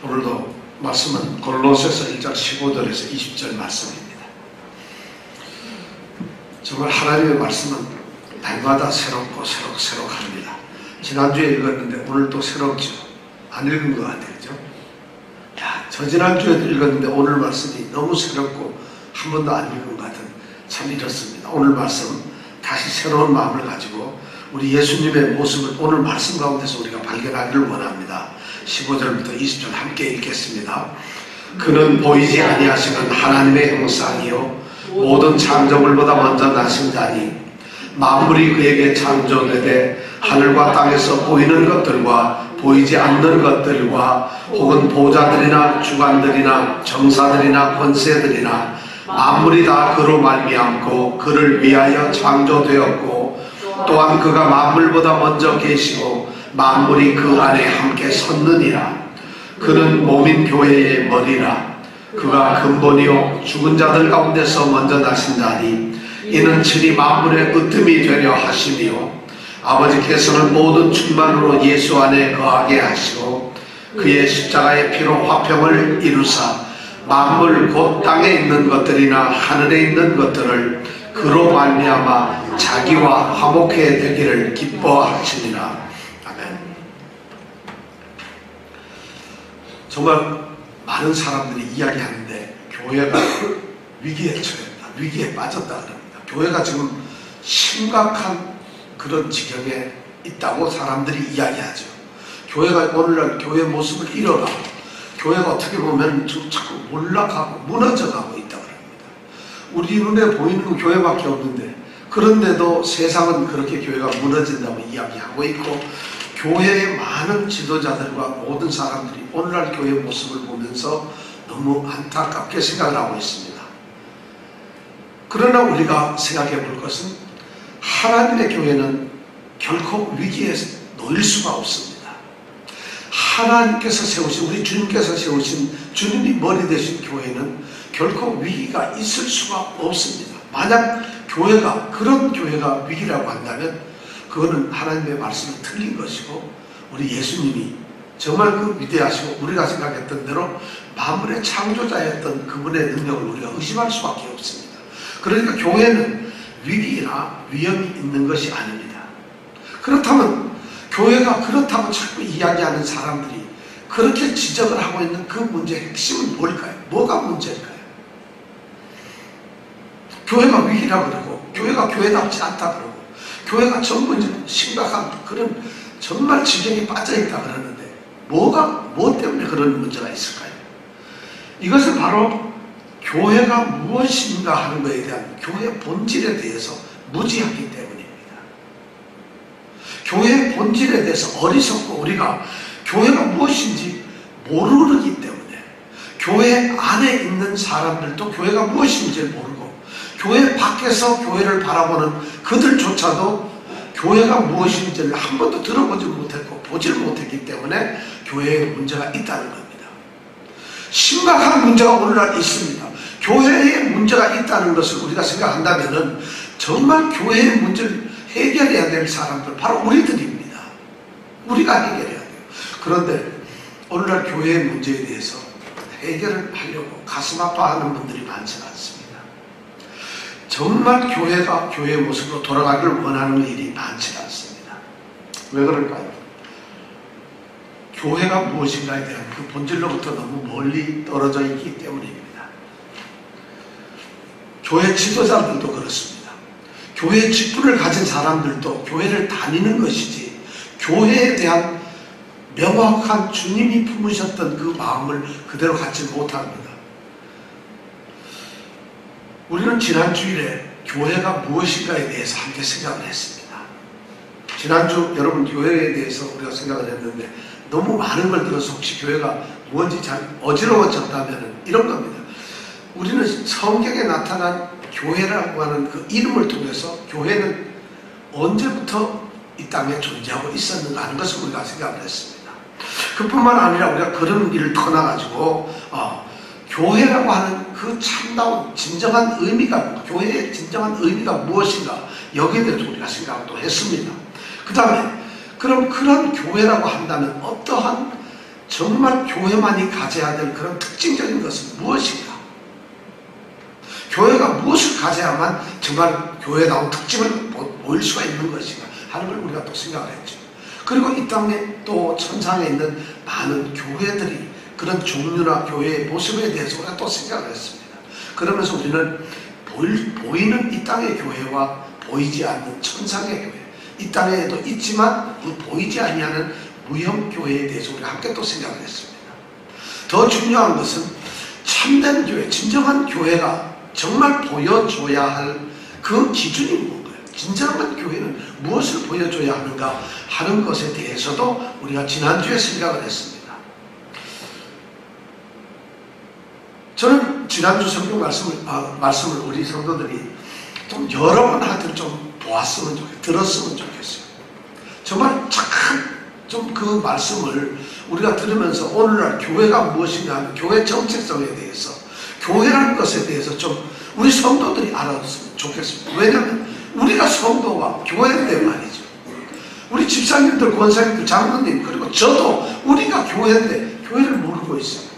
오늘도 말씀은 골로새서 1장 15절에서 20절 말씀입니다. 정말 하나님의 말씀은 날마다 새롭고 새록새록합니다. 지난주에 읽었는데 오늘 또 새롭죠. 안 읽은 것 같아요. 그죠? 저 지난주에도 읽었는데 오늘 말씀이 너무 새롭고 한 번도 안 읽은 것 같은 참 이렇습니다. 오늘 말씀 다시 새로운 마음을 가지고 우리 예수님의 모습을 오늘 말씀 가운데서 우리가 발견하기를 원합니다. 15절부터 20절 함께 읽겠습니다. 그는 보이지 아니하시는 하나님의 형상이요 모든 창조물보다 먼저 나신 자니 만물이 그에게 창조되되 하늘과 땅에서 보이는 것들과 보이지 않는 것들과 혹은 보좌들이나 주관들이나 정사들이나 권세들이나 만물이 다 그로 말미암고 그를 위하여 창조되었고 또한 그가 만물보다 먼저 계시고 만물이 그 안에 함께 섰느니라. 그는 몸인 교회의 머리라. 그가 근본이요 죽은 자들 가운데서 먼저 나신 자니 이는 친히 만물의 으뜸이 되려 하시며 아버지께서는 모든 충만으로 예수 안에 거하게 하시고 그의 십자가의 피로 화평을 이루사 만물 곧 땅에 있는 것들이나 하늘에 있는 것들을 그로 말미암아 자기와 화목해 되기를 기뻐하시니라. 아멘. 정말 많은 사람들이 이야기하는데 교회가 위기에 처했다, 위기에 빠졌다 그럽니다. 교회가 지금 심각한 그런 지경에 있다고 사람들이 이야기하죠. 교회가 오늘날 교회 모습을 잃어가고 교회가 어떻게 보면 자꾸 몰락하고 무너져가고 있다 그럽니다. 우리 눈에 보이는 건 교회밖에 없는데 그런데도 세상은 그렇게 교회가 무너진다고 이야기하고 있고 교회의 많은 지도자들과 모든 사람들이 오늘날 교회의 모습을 보면서 너무 안타깝게 생각을 하고 있습니다. 그러나 우리가 생각해 볼 것은 하나님의 교회는 결코 위기에 놓일 수가 없습니다. 하나님께서 세우신, 우리 주님께서 세우신, 주님이 머리 되신 교회는 결코 위기가 있을 수가 없습니다. 만약 교회가, 그런 교회가 위기라고 한다면 그거는 하나님의 말씀이 틀린 것이고 우리 예수님이 정말 그 위대하시고 우리가 생각했던 대로 만물의 창조자였던 그분의 능력을 우리가 의심할 수밖에 없습니다. 그러니까 교회는 위기나 위험이 있는 것이 아닙니다. 그렇다면 교회가 그렇다고 자꾸 이야기하는 사람들이 그렇게 지적을 하고 있는 그 문제의 핵심은 뭘까요? 뭐가 문제일까요? 교회가 위기라고 그러고 교회가 교회답지 않다 그러고 교회가 전부 심각한 그런 정말 지경에 빠져있다 그러는데 뭐 때문에 그런 문제가 있을까요? 이것은 바로 교회가 무엇인가 하는 것에 대한 교회의 본질에 대해서 무지하기 때문입니다. 교회의 본질에 대해서 어리석고 우리가 교회가 무엇인지 모르기 때문에 교회 안에 있는 사람들도 교회가 무엇인지 모르고 교회 밖에서 교회를 바라보는 그들조차도 교회가 무엇인지를 한 번도 들어보지 못했고 보질 못했기 때문에 교회에 문제가 있다는 겁니다. 심각한 문제가 오늘날 있습니다. 교회에 문제가 있다는 것을 우리가 생각한다면 정말 교회의 문제를 해결해야 될 사람들 바로 우리들입니다. 우리가 해결해야 돼요. 그런데 오늘날 교회의 문제에 대해서 해결을 하려고 가슴 아파하는 분들이 많지는 않습니다. 정말 교회가 교회의 모습으로 돌아가기를 원하는 일이 많지는 않습니다. 왜 그럴까요? 교회가 무엇인가에 대한 그 본질로부터 너무 멀리 떨어져 있기 때문입니다. 교회 지도자들도 그렇습니다. 교회의 직분을 가진 사람들도 교회를 다니는 것이지 교회에 대한 명확한 주님이 품으셨던 그 마음을 그대로 갖지 못합니다. 우리는 지난 주일에 교회가 무엇인가에 대해서 함께 생각을 했습니다. 지난주 여러분 교회에 대해서 우리가 생각을 했는데 너무 많은 걸 들어서 혹시 교회가 뭔지 잘 어지러워졌다면 이런 겁니다. 우리는 성경에 나타난 교회라고 하는 그 이름을 통해서 교회는 언제부터 이 땅에 존재하고 있었는가 하는 것을 우리가 생각을 했습니다. 그뿐만 아니라 우리가 그런 일을 떠나가지고 교회라고 하는 그 참다운 진정한 의미가 교회의 진정한 의미가 무엇인가 여기에 대해서 우리가 생각을 또 했습니다. 그 다음에 그럼 그런 교회라고 한다면 어떠한 정말 교회만이 가져야 될 그런 특징적인 것은 무엇인가? 교회가 무엇을 가져야만 정말 교회다운 특징을 보일 수가 있는 것인가 하는 걸 우리가 또 생각을 했죠. 그리고 이 땅에 또 천상에 있는 많은 교회들이 그런 종류나 교회의 모습에 대해서 우리가 또 생각을 했습니다. 그러면서 우리는 보이는 이 땅의 교회와 보이지 않는 천상의 교회, 이 땅에도 있지만 보이지 아니하는 무형 교회에 대해서 우리가 함께 또 생각을 했습니다. 더 중요한 것은 참된 교회, 진정한 교회가 정말 보여줘야 할 그 기준이 뭔가요? 진정한 교회는 무엇을 보여줘야 하는가 하는 것에 대해서도 우리가 지난주에 생각을 했습니다. 저는 지난주 성경 말씀을 우리 성도들이 좀 여러 번 하여튼 좀 보았으면 좋겠어요. 들었으면 좋겠어요. 정말 착한 좀 그 말씀을 우리가 들으면서 오늘날 교회가 무엇인가 하는 교회 정체성에 대해서, 교회라는 것에 대해서 좀 우리 성도들이 알았으면 좋겠습니다. 왜냐하면 우리가 성도가 교회인데 말이죠. 우리 집사님들, 권사님들, 장로님, 그리고 저도 우리가 교회인데 교회를 모르고 있어요.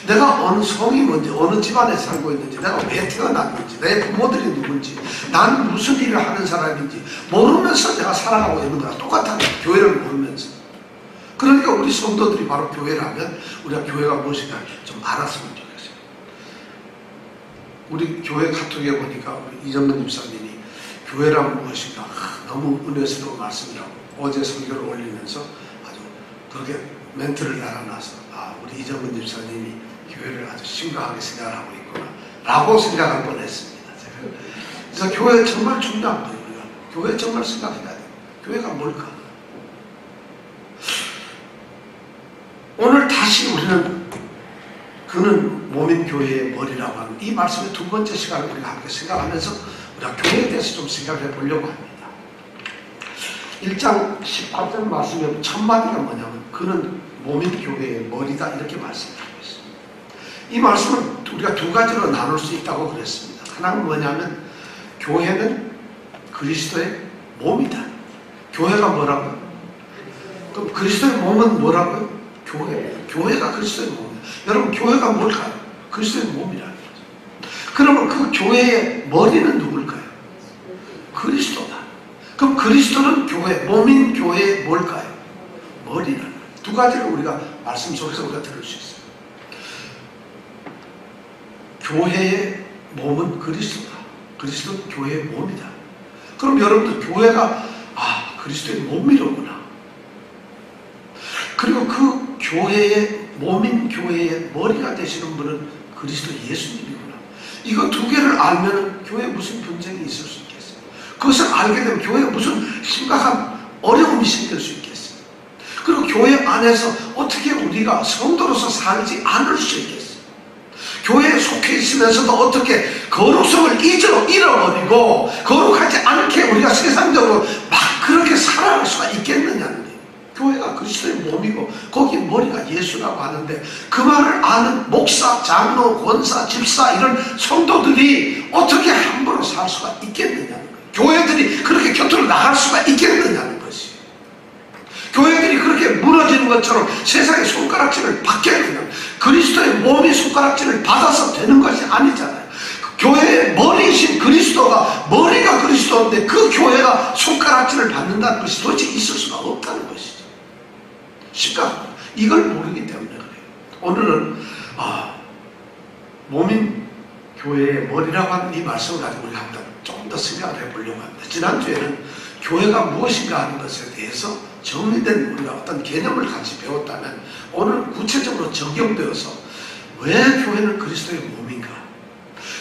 내가 어느 성이 뭔지, 어느 집안에 살고 있는지, 내가 왜 태어났는지, 내 부모들이 누군지, 나는 무슨 일을 하는 사람인지 모르면서 내가 살아가고 있는 거랑 똑같아요. 교회를 모르면서. 그러니까 우리 성도들이 바로 교회를 하면 우리가 교회가 무엇인가 좀 알았으면 좋겠어요. 우리 교회 카톡에 보니까 우리 이정근 집사님이 교회란 무엇인가 너무 은혜스러운 말씀이라고 어제 설교를 올리면서 아주 그렇게 멘트를 달아놔서 우리 이정근 집사님이 교회를 아주 심각하게 생각을 하고 있구나 라고 생각할 뻔했습니다. 그래서 교회 정말 중요한 거예요. 우리가 교회 정말 생각해야 돼요. 교회가 뭘까? 오늘 다시 우리는 그는 몸인 교회의 머리라고 하는 이 말씀의 두 번째 시간을 우리가 함께 생각하면서 우리가 교회에 대해서 좀 생각해 보려고 합니다. 1장 18절 말씀에 첫 마디가 뭐냐면 그는 몸인 교회의 머리다 이렇게 말씀하고 있습니다. 이 말씀은 우리가 두 가지로 나눌 수 있다고 그랬습니다. 하나는 뭐냐면 교회는 그리스도의 몸이다. 교회가 뭐라고요? 그럼 그리스도의 몸은 뭐라고요? 교회가 그리스도의 몸입니다. 여러분 교회가 뭘까요? 그리스도의 몸이라는 거죠. 그러면 그 교회의 머리는 누굴까요? 그리스도다. 그럼 그리스도는 교회, 몸인 교회의 뭘까요? 머리라는 거예요. 두 가지를 우리가 말씀 속에서 우리가 들을 수 있어요. 교회의 몸은 그리스도다. 그리스도는 교회의 몸이다. 그럼 여러분들 교회가 그리스도의 몸이로구나. 그리고 그 교회의 몸인 교회의 머리가 되시는 분은 그리스도 예수님이구나. 이거 두 개를 알면 교회에 무슨 분쟁이 있을 수 있겠어요? 그것을 알게 되면 교회에 무슨 심각한 어려움이 생길 수 있겠어요? 그리고 교회 안에서 어떻게 우리가 성도로서 살지 않을 수 있겠어요? 교회에 속해 있으면서도 어떻게 거룩성을 잃어버리고 거룩하지 않게 우리가 세상적으로 막 그렇게 살아갈 수가 있겠느냐는 거예요. 교회가 그리스도의 몸이고 거기 머리가 예수라고 하는데 그 말을 아는 목사, 장로, 권사, 집사 이런 성도들이 어떻게 함부로 살 수가 있겠느냐는 거예요. 교회들이 그렇게 곁으로 나갈 수가 있겠느냐는 것이에요. 교회들이 그렇게 무너지는 것처럼 세상의 손가락질을 받게 되면 그리스도의 몸이 손가락질을 받아서 되는 것이 아니잖아요. 교회의 머리이신 그리스도가 머리가 그리스도인데 그 교회가 손가락질을 받는다는 것이 도대체 있을 수가 없다는 것이죠. 심각합니다. 이걸 모르기 때문에 그래요. 오늘은 몸인 교회의 머리라고 하는 이 말씀을 가지고 우리가 한번 좀 더 생각을 해보려고 합니다. 지난주에는 교회가 무엇인가 하는 것에 대해서 정리된 우리가 어떤 개념을 같이 배웠다면 오늘은 구체적으로 적용되어서 왜 교회는 그리스도의 몸인가?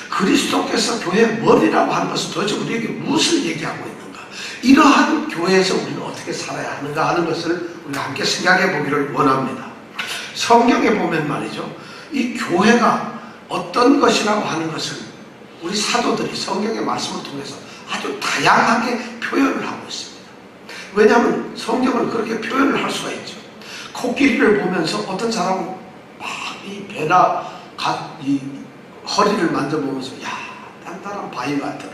그리스도께서 교회의 머리라고 하는 것은 도대체 우리에게 무엇을 얘기하고 있는가? 이러한 교회에서 우리는 어떻게 살아야 하는가 하는 것을 우리가 함께 생각해 보기를 원합니다. 성경에 보면 말이죠. 이 교회가 어떤 것이라고 하는 것을 우리 사도들이 성경의 말씀을 통해서 아주 다양하게 표현을 하고 있습니다. 왜냐하면 성경을 그렇게 표현을 할 수가 있죠. 코끼리를 보면서 어떤 사람은 막 이 배나 이 허리를 만져보면서 야 단단한 바위 같더라.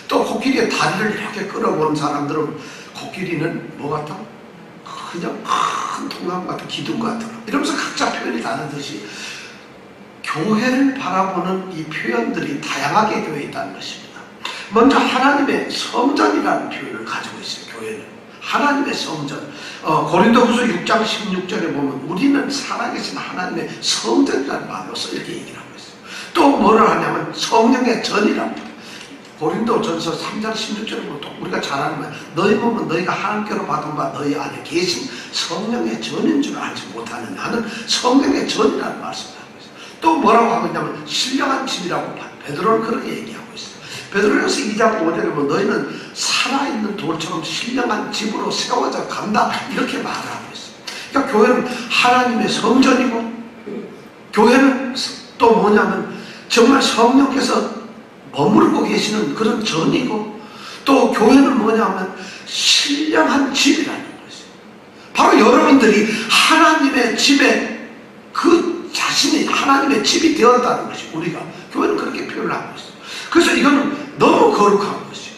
또 코끼리의 다리를 이렇게 끌어보는 사람들은 코끼리는 뭐 같아? 그냥 큰 동남 같은 기둥 같더라. 이러면서 각자 표현이 다르듯이 교회를 바라보는 이 표현들이 다양하게 되어 있다는 것입니다. 먼저 하나님의 성전이라는 표현을 가지고 있어요. 교회는 하나님의 성전. 고린도후서 6장 16절에 보면 우리는 살아계신 하나님의 성전이라는 말로서 이렇게 얘기를 하고 있어요. 또 뭐를 하냐면 성령의 전이라고. 고린도전서 3장 16절에 보면 또 우리가 잘 아는 말, 너희 몸은 너희가 하나님께로 받은 바 너희 안에 계신 성령의 전인 줄 알지 못하는 나는 성령의 전이라는 말씀을 하고 있어요. 또 뭐라고 하고 있냐면 신령한 집이라고 베드로는 그렇게 얘기하고 있어요. 베드로전서 2장 5절에 보면 너희는 살아있는 돌처럼 신령한 집으로 세워져 간다 이렇게 말을 하고 있어요. 그러니까 교회는 하나님의 성전이고, 교회는 또 뭐냐면 정말 성령께서 머무르고 계시는 그런 전이고, 또 교회는 뭐냐면 신령한 집이라는 것이에요. 바로 여러분들이 하나님의 집에 그 자신이 하나님의 집이 되었다는 것이 우리가 교회는 그렇게 표현을 하고 있어요. 그래서 이거는 너무 거룩한 것이에요.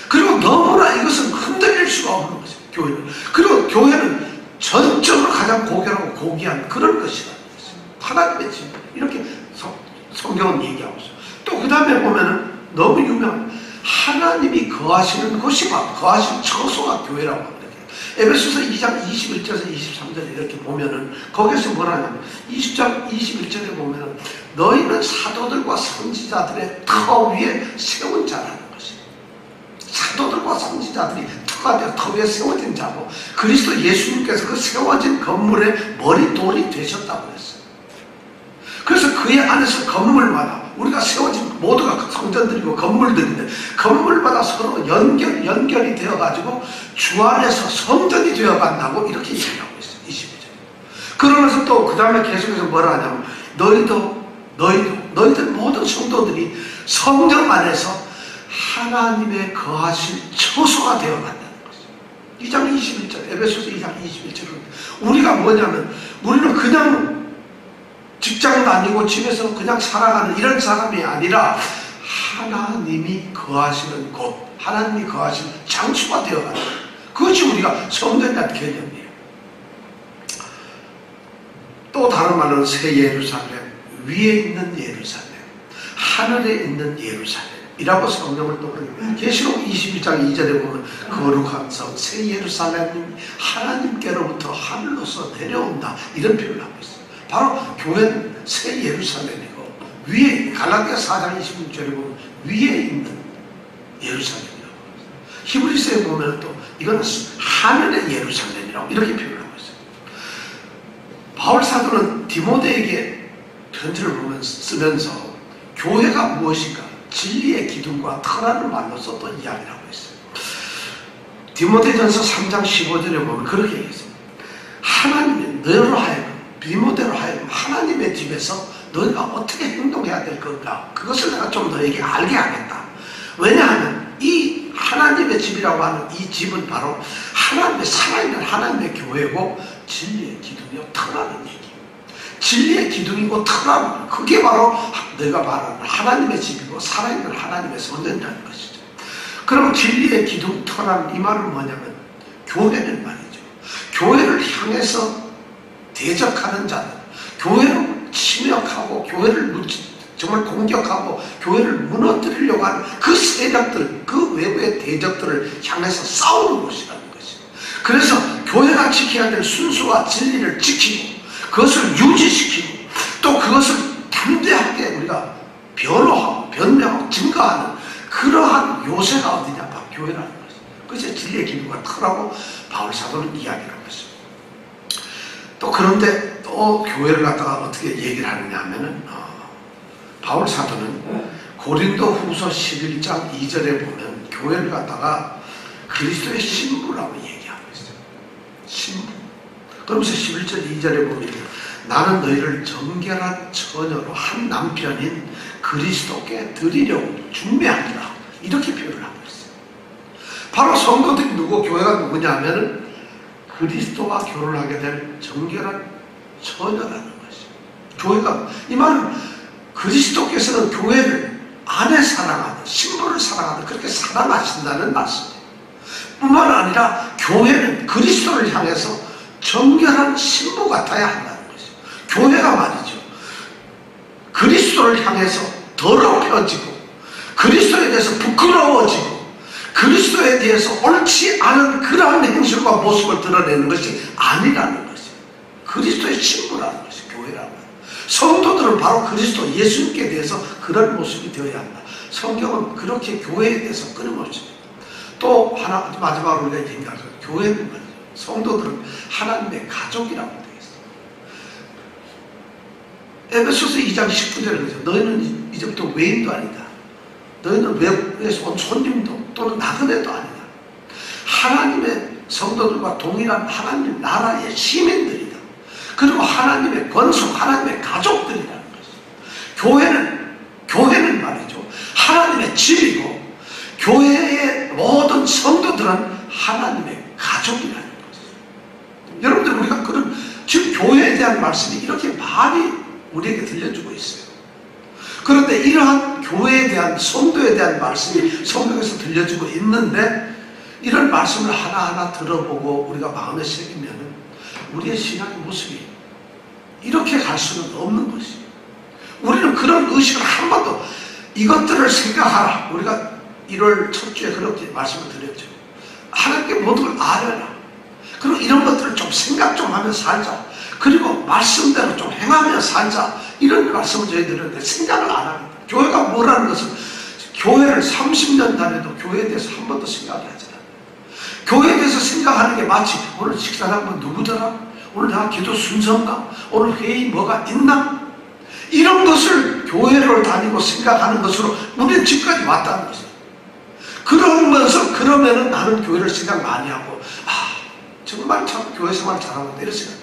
그리고 너무나 이것은 흔들릴 수가 없는 것이에요. 교회는. 그리고 교회는 전적으로 가장 고결하고 고귀한 그런 것이라는 것이에요. 하나님의 집 이렇게 성경은 얘기하고 있어요. 또 그 다음에 보면은 너무 유명한 하나님이 거하시는 곳이 거하시는 처소가 교회라고 합니다. 에베소서 2장 21절에서 23절에 이렇게 보면은 거기서 뭐라냐면 20장 21절에 보면은 너희는 사도들과 선지자들의 터 위에 세운 자라는 것이에요. 사도들과 선지자들이 터 위에 세워진 자고, 그리스도 예수님께서 그 세워진 건물의 머리돌이 되셨다고 했어요. 그래서 그의 안에서 건물마다 우리가 세워진 모두가 성전들이고 건물들인데 건물마다 서로 연결이 되어가지고 주 안에서 성전이 되어간다고 이렇게 얘기하고 있어요. 22절. 그러면서 또 그 다음에 계속해서 뭐라 하냐면 너희들 모든 성도들이 성전 안에서 하나님의 거하신 처소가 되어간다는 것이죠. 2장 21절, 에베소서 2장 21절은 우리가 뭐냐면 우리는 그냥 직장 다니고 집에서 그냥 살아가는 이런 사람이 아니라 하나님이 거하시는 곳, 하나님이 거하시는 장소가 되어가는, 그것이 우리가 성전이라는 개념이에요. 또 다른 말로는 새 예루살렘, 위에 있는 예루살렘, 하늘에 있는 예루살렘이라고 성경을 또 그래요. 계시록 21장 2절에 보면 거룩한 성 새 예루살렘이 하나님께로부터 하늘로서 내려온다 이런 표현을 하고 있어요. 바로 교회는 새 예루살렘이고, 위에 갈라디아 4장 26절에 보면 위에 있는 예루살렘이라고 합니다. 히브리서에 보면 또 이거는 하늘의 예루살렘이라고 이렇게 표현하고 있어요. 바울 사도는 디모데에게 편지를 쓰면서 교회가 무엇인가, 진리의 기둥과 터라는 말로서 또 이야기를 하고 있어요. 디모데전서 3장 15절에 보면 그렇게 얘기했어요. 하나님이 너로 하여금, 디모데로 하여금 하나님의 집에서 너희가 어떻게 행동해야 될 건가, 그것을 내가 좀 너에게 알게 하겠다. 왜냐하면 이 하나님의 집이라고 하는 이 집은 바로 하나님의 살아있는 하나님의 교회고 진리의 기둥이요 터라는 얘기. 진리의 기둥이고 터라는, 그게 바로 내가 말하는 하나님의 집이고 살아있는 하나님의 성전이라는 것이죠. 그럼 진리의 기둥 터라는 이 말은 뭐냐면 교회는 말이죠. 교회를 향해서 대적하는 자들, 교회를 침략하고 교회를 정말 공격하고 교회를 무너뜨리려고 하는 그 세력들, 그 외부의 대적들을 향해서 싸우는 곳이라는 것이에요. 그래서 교회가 지켜야 될 순수와 진리를 지키고 그것을 유지시키고 또 그것을 담대하게 우리가 변호하고 변명하고 증거하는 그러한 요새가 어디냐, 바로 교회라는 것이에요. 그것이 진리의 기둥과 터라고 바울 사도는 이야기를 하고 있습니다. 또 그런데 또 교회를 갖다가 어떻게 얘기를 하느냐 하면은 바울 사도는 고린도 후서 11장 2절에 보면 교회를 갖다가 그리스도의 신부라고 얘기하고 있어요. 신부. 그러면서 11절 2절에 보면 나는 너희를 정결한 처녀로 한 남편인 그리스도께 드리려고 준비하리라 이렇게 표현을 하고 있어요. 바로 성도들이 누구, 교회가 누구냐 하면은 그리스도와 결혼하게 될 정결한 처녀라는 것이에요. 교회가, 이 말은 그리스도께서는 교회를 아내 사랑하는, 신부를 사랑하는, 그렇게 사랑하신다는 말씀이에요. 뿐만 아니라 교회는 그리스도를 향해서 정결한 신부 같아야 한다는 것이죠. 교회가 말이죠, 그리스도를 향해서 더럽혀지고 그리스도에 대해서 부끄러워지고 그리스도에 대해서 옳지 않은 그러한 행실과 모습을 드러내는 것이 아니라는 것이죠. 그리스도의 신부라는 것이 교회라는 거예요. 성도들은 바로 그리스도 예수님께 대해서 그런 모습이 되어야 한다. 성경은 그렇게 교회에 대해서 끊임없이 또 하나 마지막으로 우리가 얘기하죠. 교회는 말이죠, 성도들은 하나님의 가족이라고 되어 있어요. 에베소서 2장 19절에 그러죠. 너희는 이제부터 외인도 아니다. 너희는 외국에서 온 손님도 또는 나그네도 아니다. 하나님의 성도들과 동일한 하나님 나라의 시민들이다. 그리고 하나님의 권속, 하나님의 가족들이라는 것이죠. 교회는 말이죠, 하나님의 집이고 교회의 모든 성도들은 하나님의 가족이라는 것이죠. 여러분들, 우리가 그런 지금 교회에 대한 말씀이 이렇게 많이 우리에게 들려주고 있어요. 그런데 이러한 교회에 대한, 성도에 대한 말씀이 성경에서 들려주고 있는데 이런 말씀을 하나하나 들어보고 우리가 마음에 새기면 우리의 신앙의 모습이 이렇게 갈 수는 없는 것이에요. 우리는 그런 의식을 한 번도, 이것들을 생각하라. 우리가 1월 첫 주에 그렇게 말씀을 드렸죠. 하나님께 모든 걸 알아라. 그리고 이런 것들을 좀 생각 좀 하며 살자. 그리고 말씀대로 좀 행하며 살자. 이런 말씀을 저희 드렸는데 생각을 안 합니다. 교회가 뭐라는 것은, 교회를 30년 다녀도 교회에 대해서 한 번도 생각을 하지 않아요. 교회에 대해서 생각하는 게 마치 오늘 식사장은 누구더라? 오늘 내가 기도 순서인가? 오늘 회의 뭐가 있나? 이런 것을 교회를 다니고 생각하는 것으로 우리는 지금까지 왔다는 것이에요. 그러면서 그러면은 나는 교회를 생각 많이 하고, 정말 참 교회 생활 잘하고 이런 생각.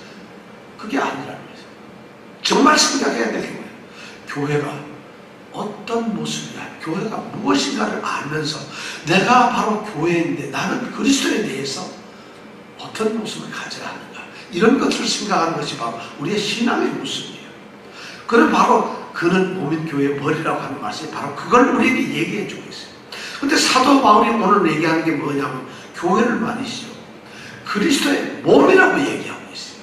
그게 아니라는 거죠. 정말 생각해야 될 게 뭐예요? 교회가 어떤 모습이야, 교회가 무엇인가를 알면서 내가 바로 교회인데 나는 그리스도에 대해서 어떤 모습을 가져야 하는가, 이런 것을 생각하는 것이 바로 우리의 신앙의 모습이에요. 그럼 바로 그는 몸인 교회의 머리라고 하는 말씀이 바로 그걸 우리에게 얘기해 주고 있어요. 근데 사도 바울이 오늘 얘기하는 게 뭐냐면 교회를 말이죠, 그리스도의 몸이라고 얘기하고 있어요.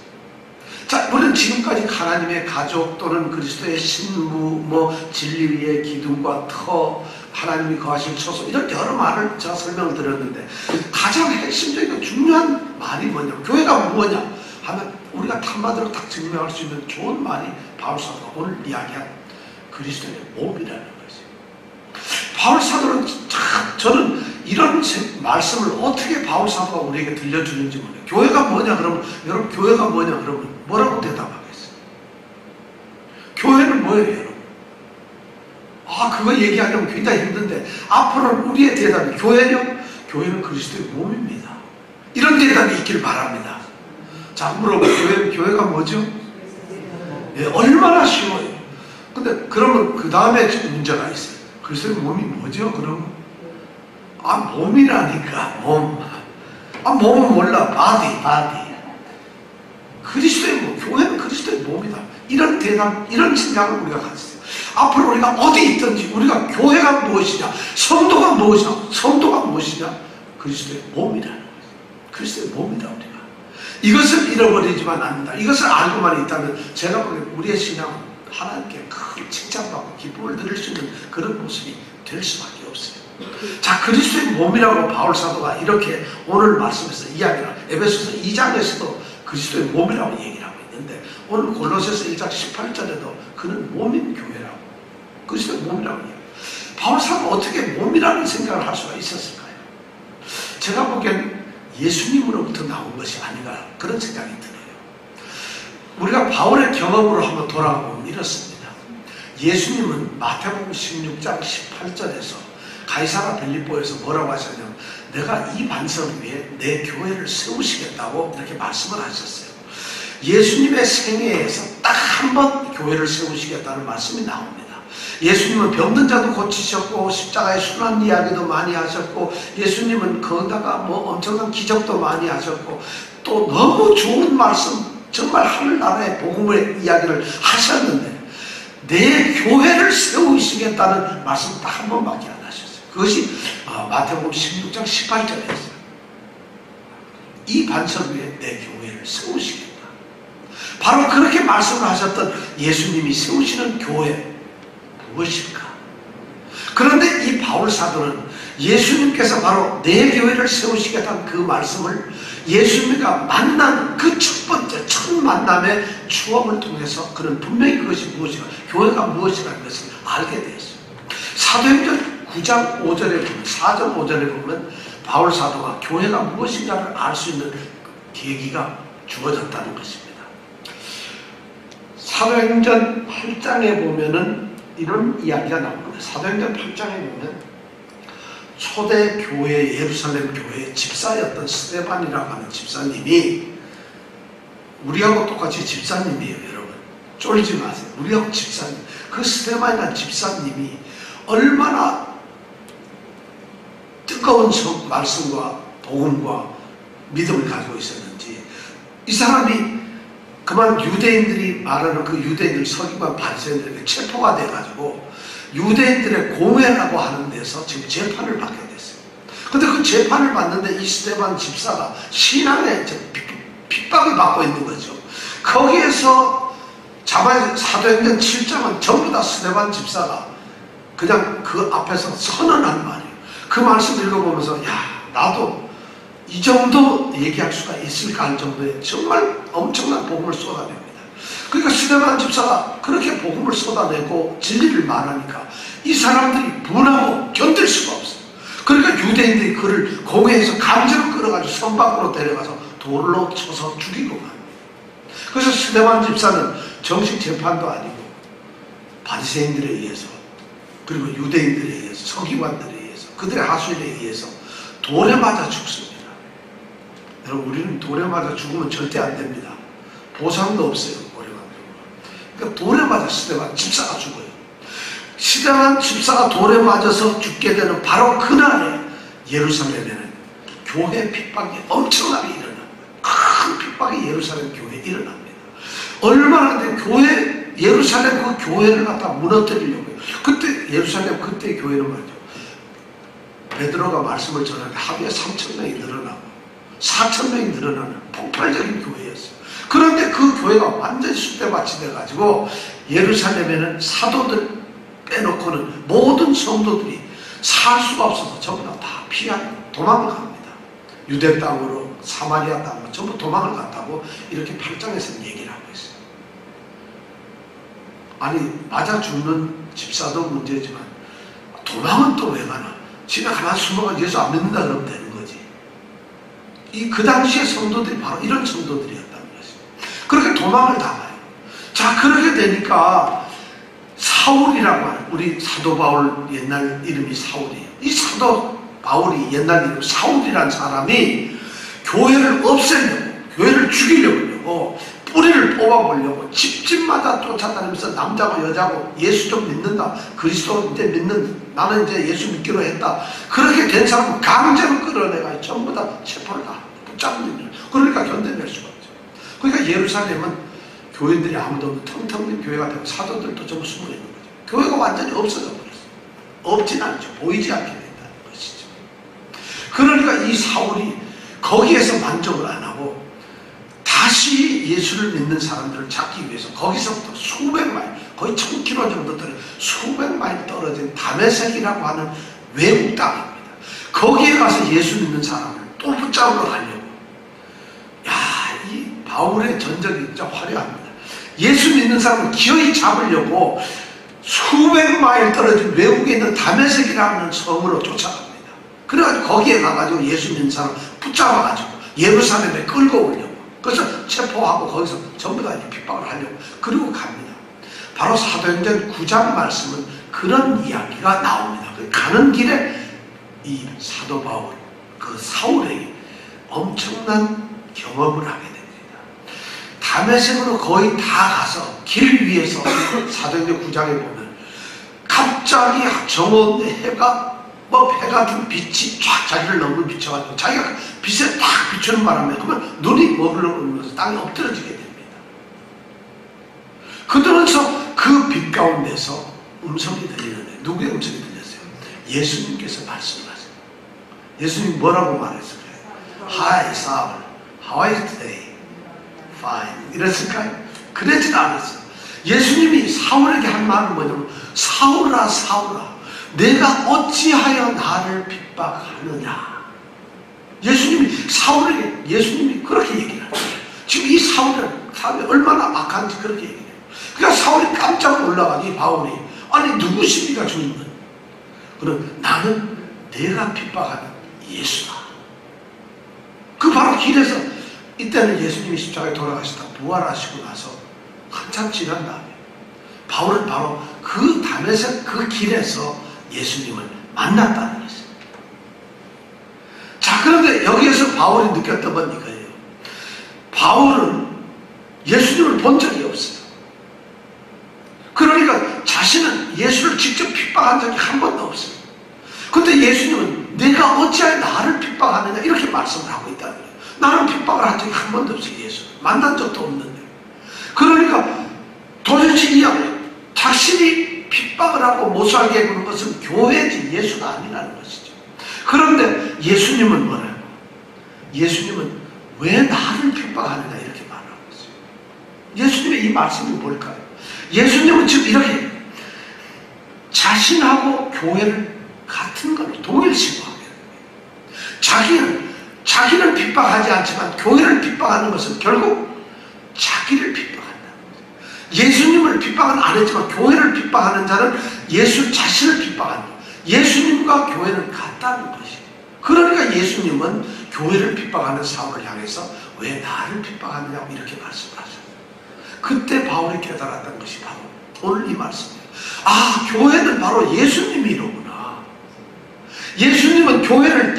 자, 우리는 지금까지 하나님의 가족 또는 그리스도의 신부, 진리의 기둥과 터, 하나님이 거하실 처소, 이런 여러 말을 제가 설명을 드렸는데 가장 핵심적이고 중요한 말이 뭐냐, 교회가 뭐냐 하면 우리가 한마디로 딱 증명할 수 있는 좋은 말이 바울 사도가 오늘 이야기한 그리스도의 몸이라는 거죠. 바울 사도는 저는 이런 말씀을 어떻게 바울 사도가 우리에게 들려주는지 몰라요. 교회가 뭐냐 그러면, 여러분 교회가 뭐냐 그러면 뭐라고 대답하겠어요? 교회는 뭐예요, 여러분? 그거 얘기하려면 굉장히 힘든데 앞으로는 우리의 대답이 교회요? 교회는 그리스도의 몸입니다. 이런 대답이 있길 바랍니다. 자, 물어보면 교회가 뭐죠? 네, 얼마나 쉬워요. 근데 그러면 그 다음에 문제가 있어요. 그리스도의 몸이 뭐죠? 그러면 몸이라니까, 몸. 몸은 몰라. 바디. 그리스도의 몸, 교회는 그리스도의 몸이다. 이런 대답, 이런 생각을 우리가 가졌어요. 앞으로 우리가 어디 있든지 우리가 교회가 무엇이냐, 성도가 무엇이냐, 그리스도의 몸이라는 거예요. 그리스도의 몸이다, 우리가. 이것을 잃어버리지만 않는다. 이것을 알고만 있다면 제가 보기엔 우리의 신앙은 하나님께 큰 칭찬받고 기쁨을 드릴 수 있는 그런 모습이 될 수밖에 없어요. 자, 그리스도의 몸이라고 바울 사도가 이렇게 오늘 말씀에서 이야기를, 에베소서 2장에서도 그리스도의 몸이라고 얘기를 하고 있는데 오늘 골로새서 1장 18절에도 그는 몸인 교회라고, 그리스도의 몸이라고 얘기해요. 바울 사도가 어떻게 몸이라는 생각을 할 수가 있었을까요? 제가 보기엔 예수님으로부터 나온 것이 아닌가, 그런 생각이 들어요. 우리가 바울의 경험으로 한번 돌아보면 이렇습니다. 예수님은 마태복음 16장 18절에서 가이사라 빌립보에서 뭐라고 하셨냐면 내가 이 반석 위에 내 교회를 세우시겠다고 이렇게 말씀을 하셨어요. 예수님의 생애에서 딱 한 번 교회를 세우시겠다는 말씀이 나옵니다. 예수님은 병든 자도 고치셨고 십자가의 순환 이야기도 많이 하셨고 예수님은 거기다가 엄청난 기적도 많이 하셨고 또 너무 좋은 말씀, 정말 하늘나라의 복음의 이야기를 하셨는데 내 교회를 세우시겠다는 말씀 딱 한 번밖에 안 하셨어요. 그것이 마태복음 16장 18절이었어요. 이 반석 위에 내 교회를 세우시겠다. 바로 그렇게 말씀을 하셨던 예수님이 세우시는 교회 무엇일까? 그런데 이 바울 사도는 예수님께서 바로 내 교회를 세우시겠다는 그 말씀을 예수님과 만난 그 첫 번째 첫 만남의 추억을 통해서 그는 분명히 그것이 무엇이가, 교회가 무엇이라는 것을 알게 되었어요. 사도행전 9장 5절에 보면, 4절 5절에 보면 바울 사도가 교회가 무엇인가를 알 수 있는 계기가 주어졌다는 것입니다. 사도행전 8장에 보면은 이런 이야기가 나옵니다. 사도행전 8장에 보면 초대 교회, 예루살렘 교회의 집사였던 스데반이라고 하는 집사님이, 우리하고 똑같이 집사님이에요, 여러분. 쫄지 마세요. 우리하고 집사님. 그 스데반이라는 집사님이 얼마나 뜨거운 말씀과 복음과 믿음을 가지고 있었는지, 이 사람이 그만 유대인들이 말하는 그 유대인들 서기관 바리새인들에게 체포가 돼가지고 유대인들의 공회라고 하는 데서 지금 재판을 받게 됐어요. 근데 그 재판을 받는데 이 스데반 집사가 신앙에 핍박을 받고 있는 거죠. 거기에서 사도행전 7장은 전부 다 스데반 집사가 그냥 그 앞에서 선언한 말이에요. 그 말씀 읽어보면서 야, 나도 이 정도 얘기할 수가 있을까 할 정도의 정말 엄청난 복음을 쏟아냅니다. 그러니까 스데반 집사가 그렇게 복음을 쏟아내고 진리를 말하니까 이 사람들이 분하고 견딜 수가 없어요. 그러니까 유대인들이 그를 공회에서 강제로 끌어가지고 성 밖으로 데려가서 돌로 쳐서 죽이고 맙니다. 그래서 스데반 집사는 정식 재판도 아니고 바리새인들에 의해서, 그리고 유대인들에 의해서, 서기관들에 의해서, 그들의 하소연에 의해서 돌에 맞아 죽습니다. 여러분, 우리는 돌에 맞아 죽으면 절대 안 됩니다. 보상도 없어요. 돌에 맞아 죽으면. 그러니까 돌에 맞아 스데반 집사가 죽어요. 스데반 집사가 돌에 맞아서 죽게 되는 바로 그날에 예루살렘에는 교회 핍박이 엄청나게 일어납니다. 큰 핍박이 예루살렘 교회에 일어납니다. 얼마나 교회, 예루살렘 그 교회를 갖다 무너뜨리려고요. 그때 예루살렘 그때 교회는 말이죠, 베드로가 말씀을 전하는데 하루에 3,000명이 늘어나고 4,000명이 늘어나는 폭발적인 교회였어요. 그런데 그 교회가 완전히 쑥대밭이 돼가지고 예루살렘에는 사도들 빼놓고는 모든 성도들이 살 수가 없어서 전부 다 피하고 도망을 갑니다. 유대 땅으로, 사마리아 땅으로 전부 도망을 갔다고 이렇게 8장에서는 얘기를 하고 있어요. 아니, 맞아 죽는 집사도 문제지만 도망은 또 왜 가나? 집에 가만히 숨어가 예수 안 믿는다 그러면 되는 거지. 그 당시의 성도들이 바로 이런 성도들이었다는 것이죠. 그렇게 도망을 다 가요. 자, 그렇게 되니까 사울이라고 하는, 우리 사도 바울 옛날 이름이 사울이에요. 이 사도 바울이 옛날 이름 사울이라는 사람이 교회를 없애려고, 교회를 죽이려고, 뿌리를 뽑아보려고 집집마다 쫓아다니면서 남자고 여자고 예수 좀 믿는다, 그리스도 이제 믿는, 나는 이제 예수 믿기로 했다, 그렇게 된 사람은 강제로 끌어내가 전부 다 체포를 다 붙잡는 거예요. 그러니까 견뎌낼 수가 없죠. 그러니까 예루살렘은 교인들이 아무도 없는 텅텅 빈 교회가 되고 사도들도 전부 숨어 있는 거죠. 교회가 완전히 없어져 버렸어요. 없진 않죠. 보이지 않게 된다는 것이죠. 그러니까 이 사울이 거기에서 만족을 안 하고 다시 예수를 믿는 사람들을 찾기 위해서 거기서부터 수백 마일, 거의 1000km 정도 떨어진 수백 마일 떨어진 다메섹이라고 하는 외국 땅입니다. 거기에 가서 예수 믿는 사람을 또 붙잡으러 가려고. 야, 이 바울의 전적이 진짜 화려합니다. 예수 믿는 사람을 기어이 잡으려고 수백 마일 떨어진 외국에 있는 다메섹이라는 성으로 쫓아갑니다. 그래가지고 거기에 가가지고 예수 믿는 사람 붙잡아가지고 예루살렘에 끌고 오려고. 그래서 체포하고 거기서 전부 다 핍박을 하려고. 그리고 갑니다. 바로 사도행전 9장 말씀은 그런 이야기가 나옵니다. 가는 길에 이 사도 바울, 그 사울에게 엄청난 경험을 하게 됩니다. 다메섹으로 거의 다 가서 길 위에서 사도행전 9장에 보면 갑자기 정오 해가 해가 준 빛이 쫙 자기를 너무 비춰가지고 자기가 빛에 딱 비추는 바람에 그러면 눈이 머물러오면서 땅에 엎드러지게 됩니다. 그러면서 그 빛 가운데서 음성이 들리는데 누구의 음성이 들렸어요? 예수님께서 말씀하세요. 예수님 뭐라고 말했을까요? 하이 사울, How are you today? Fine. 이랬을까요? 그러지도 않았어요. 예수님이 사울에게 한 말은 뭐냐면 사울아 사울아 내가 어찌하여 나를 핍박하느냐. 예수님이 그렇게 얘기를 하는 거예요. 지금 이 사울이 얼마나 악한지 그렇게 얘기해요. 그러니까 사울이 깜짝 놀라가지고 이 바울이 아니 누구십니까 주님은? 그럼 나는 내가 핍박하는 예수다. 그 바로 길에서 이때는 예수님이 십자가에 돌아가시다 부활하시고 나서 한참 지난 다음에 바울은 바로 그 담에서 그 길에서 예수님을 만났다는 것입니다. 자, 그런데 여기에서 바울이 느꼈던 건 이거예요. 바울은 예수님을 본 적이 없어요. 그러니까 자신은 예수를 직접 핍박한 적이 한 번도 없어요. 근데 예수님은 내가 어찌하여 나를 핍박하느냐 이렇게 말씀을 하고 있다는 거예요. 나는 핍박을 한 적이 한 번도 없어요. 예수를 만난 적도 없는데. 그러니까 도대체 이 자신이 핍박을 하고 못살게 구는 것은 교회지 예수가 아니라는 것이죠. 그런데 예수님은 뭐라고? 예수님은 왜 나를 핍박하느냐 이렇게 말하고 있어요. 예수님의 이 말씀이 뭘까요? 예수님은 지금 이렇게 자신하고 교회를 같은 걸로 동일시하게 자기는 핍박하지 않지만 교회를 핍박하는 것은 결국 자기를 핍박한다. 예수님을 핍박은 안 했지만 교회를 핍박하는 자는 예수 자신을 핍박한다. 예수님과 교회는 같다는 것이에요. 그러니까 예수님은 교회를 핍박하는 사울을 향해서 왜 나를 핍박하느냐고 이렇게 말씀하셨어요. 그때 바울이 깨달았던 것이 바로 오늘 이 말씀이에요. 아, 교회는 바로 예수님이로구나. 예수님은 교회를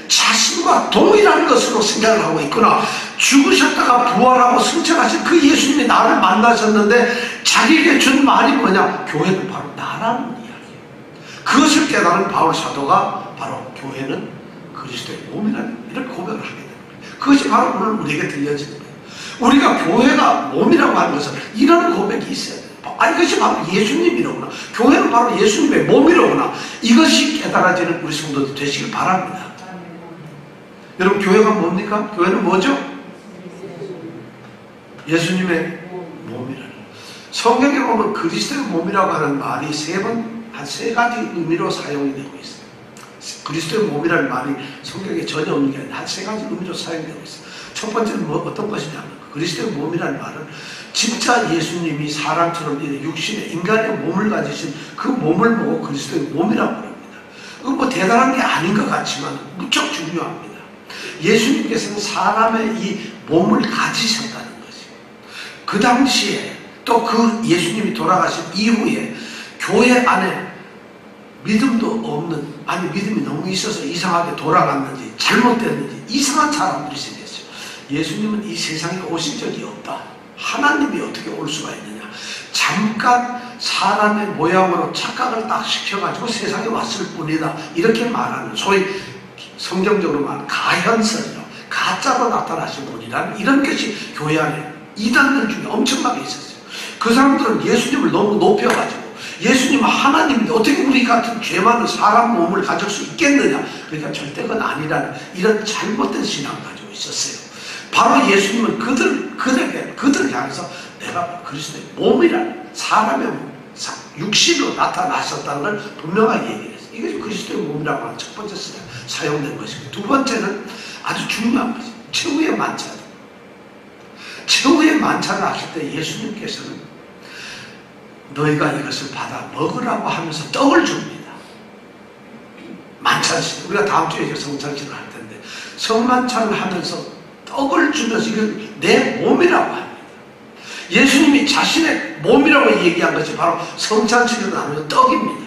자신과 동일한 것으로 생각을 하고 있구나. 죽으셨다가 부활하고 승천하신 그 예수님이 나를 만나셨는데 자기에게 준 말이 뭐냐? 교회는 바로 나라는 이야기예요. 그것을 깨달은 바울 사도가 바로 교회는 그리스도의 몸이라는 이런 고백을 하게 되는 거예요. 그것이 바로 오늘 우리에게 들려지는 거예요. 우리가 교회가 몸이라고 하는 것은 이런 고백이 있어야 돼요. 아니, 이것이 바로 예수님이로구나. 교회는 바로 예수님의 몸이로구나. 이것이 깨달아지는 우리 성도들 되시길 바랍니다. 여러분, 교회가 뭡니까? 교회는 뭐죠? 예수님의 몸이라는. 성경에 보면 그리스도의 몸이라고 하는 말이 한 세 가지 의미로 사용이 되고 있어요. 그리스도의 몸이라는 말이 성경에 전혀 없는 게 아니라 한 세 가지 의미로 사용되고 있어요. 첫 번째는 어떤 것이냐면 그리스도의 몸이라는 말은 진짜 예수님이 사람처럼 육신의 인간의 몸을 가지신 그 몸을 보고 그리스도의 몸이라고 합니다. 그건 뭐 대단한 게 아닌 것 같지만 무척 중요합니다. 예수님께서는 사람의 이 몸을 가지셨다는 것이에요. 그 당시에 또 그 예수님이 돌아가신 이후에 교회 안에 믿음도 없는, 아니 믿음이 너무 있어서 이상하게 돌아갔는지 잘못됐는지 이상한 사람들이 생겼어요. 예수님은 이 세상에 오신 적이 없다. 하나님이 어떻게 올 수가 있느냐. 잠깐 사람의 모양으로 착각을 딱 시켜가지고 세상에 왔을 뿐이다. 이렇게 말하는, 소위 성경적으로 말하는 가현설이요, 가짜로 나타나신 분이라는 이런 것이 교회 안에 이단들 중에 엄청나게 있었어요. 그 사람들은 예수님을 너무 높여가지고 예수님은 하나님인데 어떻게 우리 같은 죄 많은 사람 몸을 가질 수 있겠느냐. 그러니까 절대 그건 아니라는 이런 잘못된 신앙을 가지고 있었어요. 바로 예수님은 그들을 향해서 내가 그리스도의 몸이라는 사람의 몸, 육신으로 나타나셨다는 걸 분명하게 얘기했어요. 이것이 그리스도의 몸이라고 하는 첫 번째 사용된 것이고, 두 번째는 아주 중요한 것이죠. 최후의 만찬. 최후의 만찬을 하실 때 예수님께서는 너희가 이것을 받아 먹으라고 하면서 떡을 줍니다. 만찬식. 우리가 다음 주에 이제 성찬식을 할 텐데 성만찬을 하면서 떡을 주면서 이걸 내 몸이라고 합니다. 예수님이 자신의 몸이라고 얘기한 것이 바로 성찬식에서 나누는 떡입니다.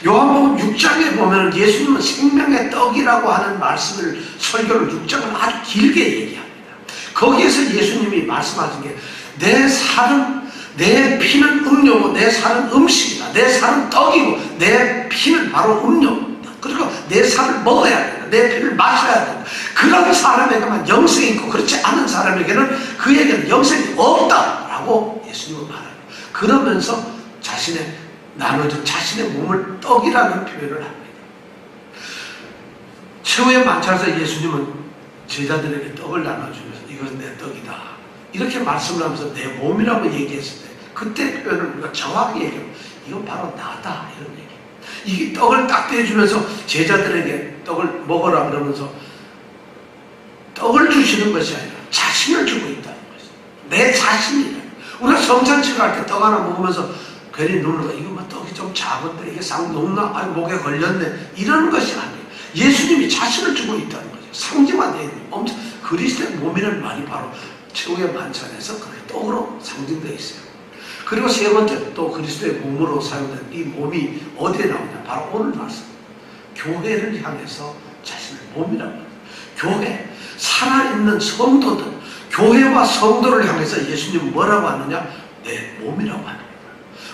요한복음 6장에 보면 예수님은 생명의 떡이라고 하는 말씀을, 설교를 6장을 아주 길게 얘기합니다. 거기에서 예수님이 말씀하신 게 내 살은, 내 피는 음료고 내 살은 음식이다. 내 살은 떡이고 내 피는 바로 음료입니다. 그리고 내 살을 먹어야 된다. 내 피를 마셔야 된다. 그런 사람에게만 영생이 있고 그렇지 않은 사람에게는 그에게는 영생이 없다라고 예수님은 말합니다. 그러면서 나눠진 자신의 몸을 떡이라는 표현을 합니다. 최후의 만찬에서 예수님은 제자들에게 떡을 나눠주면서 이것은 내 떡이다 이렇게 말씀을 하면서 내 몸이라고 얘기했을 때 그때 표현을 우리가 정확히 얘기하면 이건 바로 나다 이런 얘기. 이 떡을 딱 떼주면서 제자들에게 떡을 먹어라 그러면서 떡을 주시는 것이 아니라 자신을 주고 있다는 것이죠. 내 자신이다. 우리가 성찬식을 할 때 떡 하나 먹으면서 괜히 눈을 이거 뭐 떡이 좀 작은데 이게 싹 녹나? 아니 목에 걸렸네. 이런 것이 아니에요. 예수님이 자신을 주고 있다는 거죠. 상징화되어 있는 엄청 그리스도의 몸이라는 말이 바로 최후의 만찬에서 그 떡으로 상징되어 있어요. 그리고 세 번째 또 그리스도의 몸으로 사용된 이 몸이 어디에 나오냐? 바로 오늘 말씀. 교회를 향해서 자신의 몸이라고 합니다. 교회, 살아있는 성도들, 교회와 성도를 향해서 예수님은 뭐라고 하느냐? 내 몸이라고 합니다.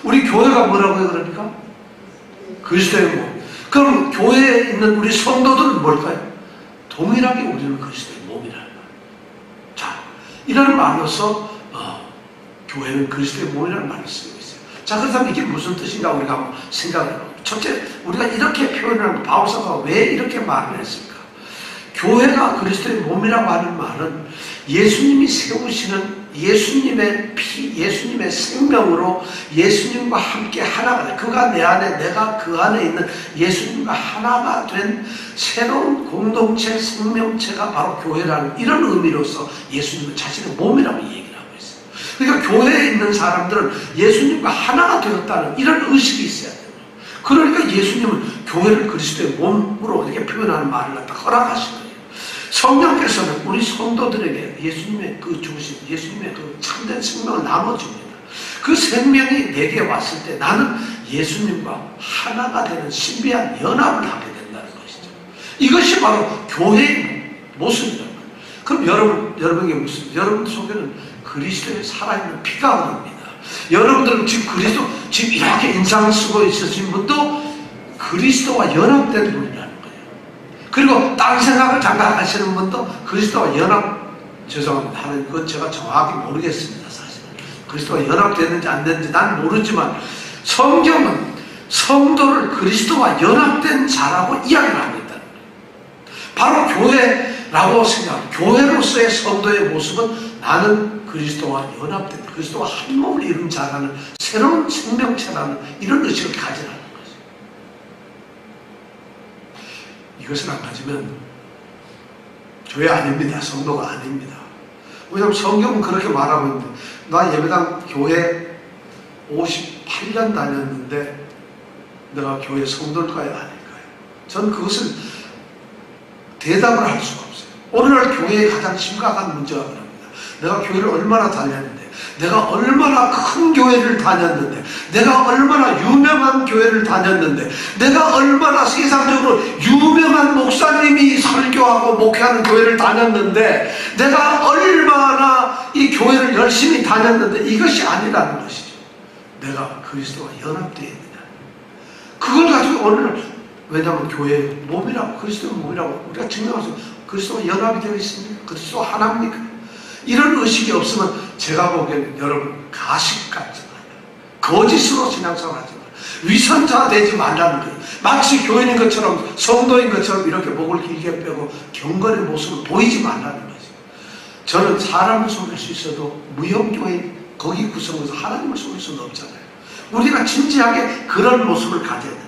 우리 교회가 뭐라고 해요 그러니까? 그리스도의 몸. 그럼 교회에 있는 우리 성도들은 뭘까요? 동일하게 우리는 그리스도의 몸이라는 거예요. 자, 이런 말로서 교회는 그리스도의 몸이라는 말을 쓰고 있어요. 자, 그렇다면 이게 무슨 뜻인가 우리가 한번 생각을 해보면 첫째, 우리가 이렇게 표현을 하면 바울사가 왜 이렇게 말을 했을까? 교회가 그리스도의 몸이라고 하는 말은 예수님이 세우시는 예수님의 피, 예수님의 생명으로 예수님과 함께 하나가 돼. 그가 내 안에, 내가 그 안에 있는 예수님과 하나가 된 새로운 공동체, 생명체가 바로 교회라는 이런 의미로서 예수님은 자신의 몸이라고 얘기를 하고 있어요. 그러니까 교회에 있는 사람들은 예수님과 하나가 되었다는 이런 의식이 있어야 돼요. 그러니까 예수님은 교회를 그리스도의 몸으로 이렇게 표현하는 말을 갖다 허락하신 거예요. 성령께서는 우리 성도들에게 예수님의 그 주신 예수님의 그 참된 생명을 나눠줍니다. 그 생명이 내게 왔을 때 나는 예수님과 하나가 되는 신비한 연합을 하게 된다는 것이죠. 이것이 바로 교회의 모습이라는 거예요. 그럼 여러분에게 무슨, 여러분 속에는 그리스도의 살아있는 피가 흐릅니다. 여러분들은 지금 그리스도, 지금 이렇게 인상을 쓰고 있으신 분도 그리스도와 연합된 분이라는 거예요. 그리고 딴 생각을 잠깐 하시는 분도 그리스도와 연합, 죄송합니다. 하는 것 제가 정확히 모르겠습니다. 사실은. 그리스도와 연합됐는지 안 됐는지 난 모르지만 성경은 성도를 그리스도와 연합된 자라고 이야기를 하고 있다는 거예요. 바로 교회라고 생각합니다. 교회로서의 성도의 모습은 나는 그리스도와 연합된, 그리스도와 한 몸을 이룬 자라는 새로운 생명체라는 이런 의식을 가지라는 거죠. 이것을 안 가지면 교회 아닙니다. 성도가 아닙니다. 왜냐하면 성경은 그렇게 말하고 있는데 나 예배당 교회 58년 다녔는데 내가 교회 성도일까요? 아닐까요? 저는 그것을 대답을 할 수가 없어요. 오늘날 교회의 가장 심각한 문제가 그럽니다. 내가 교회를 얼마나 다녔는데, 내가 얼마나 큰 교회를 다녔는데, 내가 얼마나 유명한 교회를 다녔는데, 내가 얼마나 세상적으로 유명한 목사님이 설교하고 목회하는 교회를 다녔는데, 내가 얼마나 이 교회를 열심히 다녔는데, 이것이 아니라는 것이죠. 내가 그리스도와 연합되어 있느냐. 그걸 가지고 오늘, 왜냐하면 교회의 몸이라고, 그리스도의 몸이라고 우리가 증명할 수 있어요. 그리스도와 연합이 되어 있습니까? 그리스도와 하나입니까? 이런 의식이 없으면 제가 보기에는 여러분 가식 같지 마요. 거짓으로 신앙생활 하지 마요. 위선자 되지 말라는 거예요. 마치 교인인 것처럼 성도인 것처럼 이렇게 목을 길게 빼고 경건의 모습을 보이지 말라는 거죠. 저는 사람을 속일 수 있어도 무형교인 거기 구성에서 하나님을 속일 수는 없잖아요. 우리가 진지하게 그런 모습을 가져야 돼요.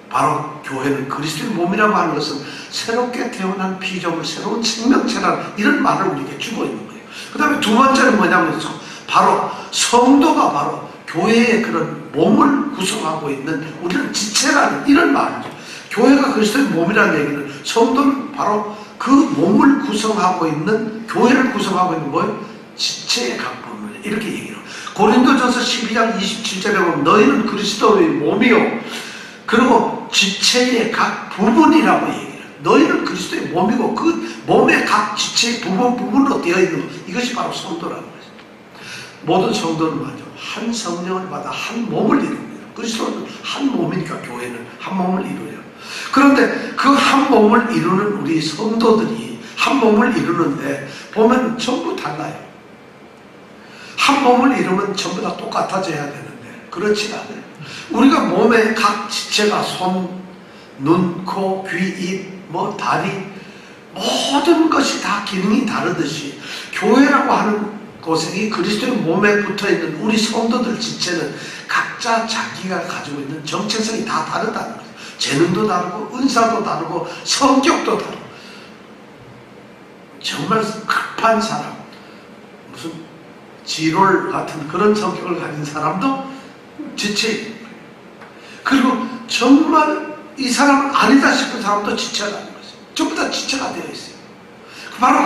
바로 교회는 그리스도의 몸이라고 하는 것은 새롭게 태어난 피조물, 새로운 생명체라는 이런 말을 우리에게 주고 있는 거예요. 그 다음에 두 번째는 뭐냐면 바로 성도가 바로 교회의 그런 몸을 구성하고 있는 우리는 지체라는 이런 말이죠. 교회가 그리스도의 몸이라는 얘기는 성도는 바로 그 몸을 구성하고 있는, 교회를 구성하고 있는 뭐예요? 지체의 각 부분, 이렇게 얘기해요. 고린도전서 12장 27절에 보면 너희는 그리스도의 몸이요 그리고 지체의 각 부분이라고 얘기해요. 너희는 그리스도의 몸이고 그 몸의 각 지체의 부분으로 되어 있는 것, 이것이 바로 성도라는 거죠. 모든 성도는 말이죠. 한 성령을 받아 한 몸을 이룹니다. 그리스도는 한 몸이니까 교회는 한 몸을 이루어요. 그런데 그 한 몸을 이루는 우리 성도들이 한 몸을 이루는데 보면 전부 달라요. 한 몸을 이루면 전부 다 똑같아져야 되는데 그렇지 않아요. 우리가 몸의 각 지체가 손, 눈, 코, 귀, 입, 다리, 모든 것이 다 기능이 다르듯이 교회라고 하는 곳에 이 그리스도의 몸에 붙어있는 우리 성도들 지체는 각자 자기가 가지고 있는 정체성이 다 다르다는 거죠. 재능도 다르고 은사도 다르고 성격도 다르고 정말 급한 사람, 무슨 지롤 같은 그런 성격을 가진 사람도 지체입니다. 그리고 정말 이 사람은 아니다 싶은 사람도 지체라는 거죠. 전부 다 지체가 되어 있어요. 바로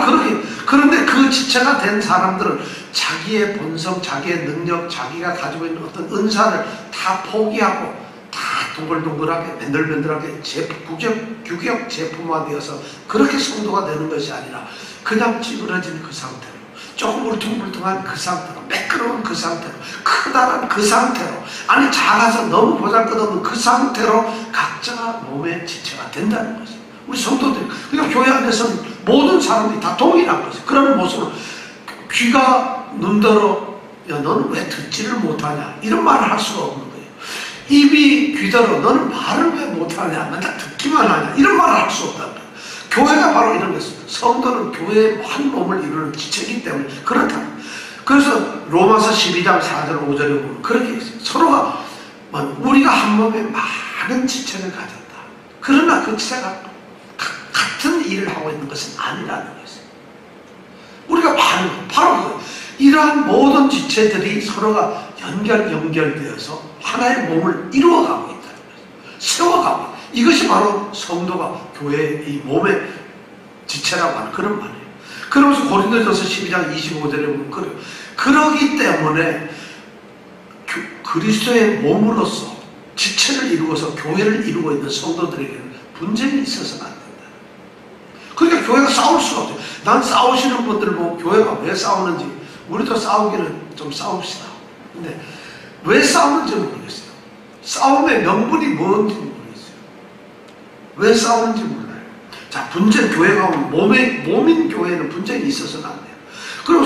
그런데 그 지체가 된 사람들은 자기의 본성, 자기의 능력, 자기가 가지고 있는 어떤 은사를 다 포기하고 다 동글동글하게 맨들맨들하게 규격 제품화되어서 그렇게 성도가 되는 것이 아니라 그냥 찌그러진 그 상태로, 조금 울퉁불퉁한 그 상태로, 매끄러운 그 상태로, 크다란 그 상태로, 아니 작아서 너무 보잘것없는 그 상태로 각자가 몸의 지체가 된다는 거죠. 우리 성도들이, 그러니까 교회 안에서는 모든 사람들이 다 동일한 거죠. 그런 모습으로 귀가 눈더러, 야 너는 왜 듣지를 못하냐, 이런 말을 할 수가 없는 거예요. 입이 귀더러, 너는 말을 왜 못하냐, 맨날 듣기만 하냐, 이런 말을 할 수 없다는 거예요. 교회가 바로 이런 것입니다. 성도는 교회의 한 몸을 이루는 지체이기 때문에 그렇다. 그래서 로마서 12장 4절 5절에 보면 그렇게 있어요. 서로가 우리가 한 몸에 많은 지체를 가졌다. 그러나 그 지체가 같은 일을 하고 있는 것은 아니라는 것이에요. 우리가 바로 이러한 모든 지체들이 서로가 연결되어서 하나의 몸을 이루어가고 있다는 거예요. 세워가고 있다. 이것이 바로 성도가 교회의 이 몸의 지체라고 하는 그런 말이에요. 그러면서 고린도전서 12장 25절에 보면 그래요. 그러기 때문에 그리스도의 몸으로서 지체를 이루어서 교회를 이루고 있는 성도들에게는 분쟁이 있어서는 안 된다. 그러니까 교회가 싸울 수가 없죠. 난 싸우시는 분들 보고 교회가 왜 싸우는지, 우리도 싸우기는 좀 싸웁시다. 근데 왜 싸우는지는 모르겠어요. 싸움의 명분이 뭔지 모르겠어요. 왜 싸우는지 몰라요. 자, 분쟁, 교회가 몸인 교회는 분쟁이 있어서는 안 돼요. 그리고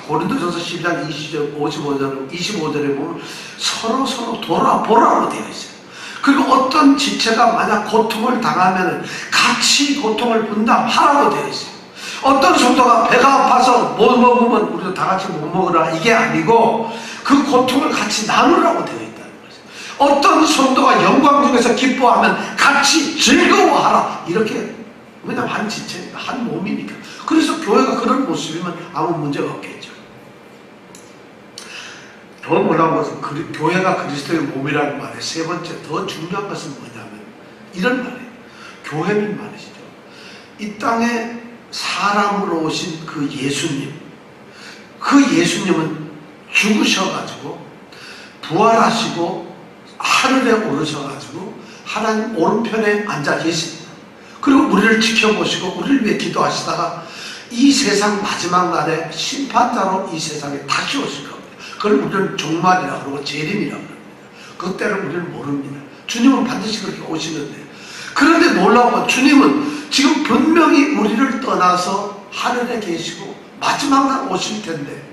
고린도전서 12장 25절에 보면 서로 돌아보라고 되어 있어요. 그리고 어떤 지체가 만약 고통을 당하면 같이 고통을 분담하라고 되어 있어요. 어떤 성도가 배가 아파서 못 먹으면 우리도 다 같이 못 먹으라, 이게 아니고 그 고통을 같이 나누라고 되어 있다는 거죠. 어떤 성도가 영광 중에서 기뻐하면 같이 즐거워하라, 이렇게. 왜냐하면 한 지체니까, 한 몸이니까. 그래서 교회가 그런 모습이면 아무 문제가 없겠죠. 더 놀라운 것은 교회가 그리스도의 몸이라는 말의 세 번째 더 중요한 것은 뭐냐면 이런 말이에요. 교회는 말이시죠. 이 땅에 사람으로 오신 그 예수님, 그 예수님은 죽으셔가지고 부활하시고 하늘에 오르셔가지고 하나님 오른편에 앉아 계십니다. 그리고 우리를 지켜보시고 우리를 위해 기도하시다가 이 세상 마지막 날에 심판자로 이 세상에 다시 오실 겁니다. 그걸 우리는 종말이라고 그러고 재림이라고 합니다. 그때를 우리는 모릅니다. 주님은 반드시 그렇게 오시는데, 그런데 놀라운 건 주님은 지금 분명히 우리를 떠나서 하늘에 계시고 마지막 날 오실 텐데,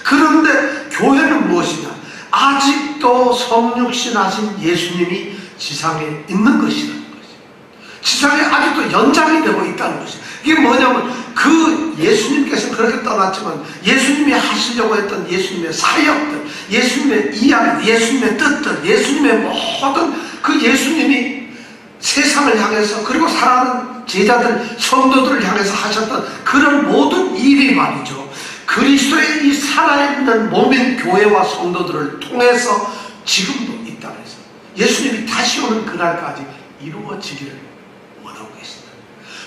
그런데 교회는 무엇이냐? 아직도 성육신하신 예수님이 지상에 있는 것이라는 것이죠. 지상에 아직도 연장이 되고 있다는 것이죠. 이게 뭐냐면 그 예수님께서는 그렇게 떠났지만 예수님이 하시려고 했던 예수님의 사역들, 예수님의 이야기, 예수님의 뜻들, 예수님의 모든 그 예수님이 세상을 향해서, 그리고 사랑하는 제자들, 성도들을 향해서 하셨던 그런 모든 일이 말이죠, 그리스도의 이 살아있는 몸인 교회와 성도들을 통해서 지금도 이 땅에서 예수님이 다시 오는 그날까지 이루어지기를 원하고 계십니다.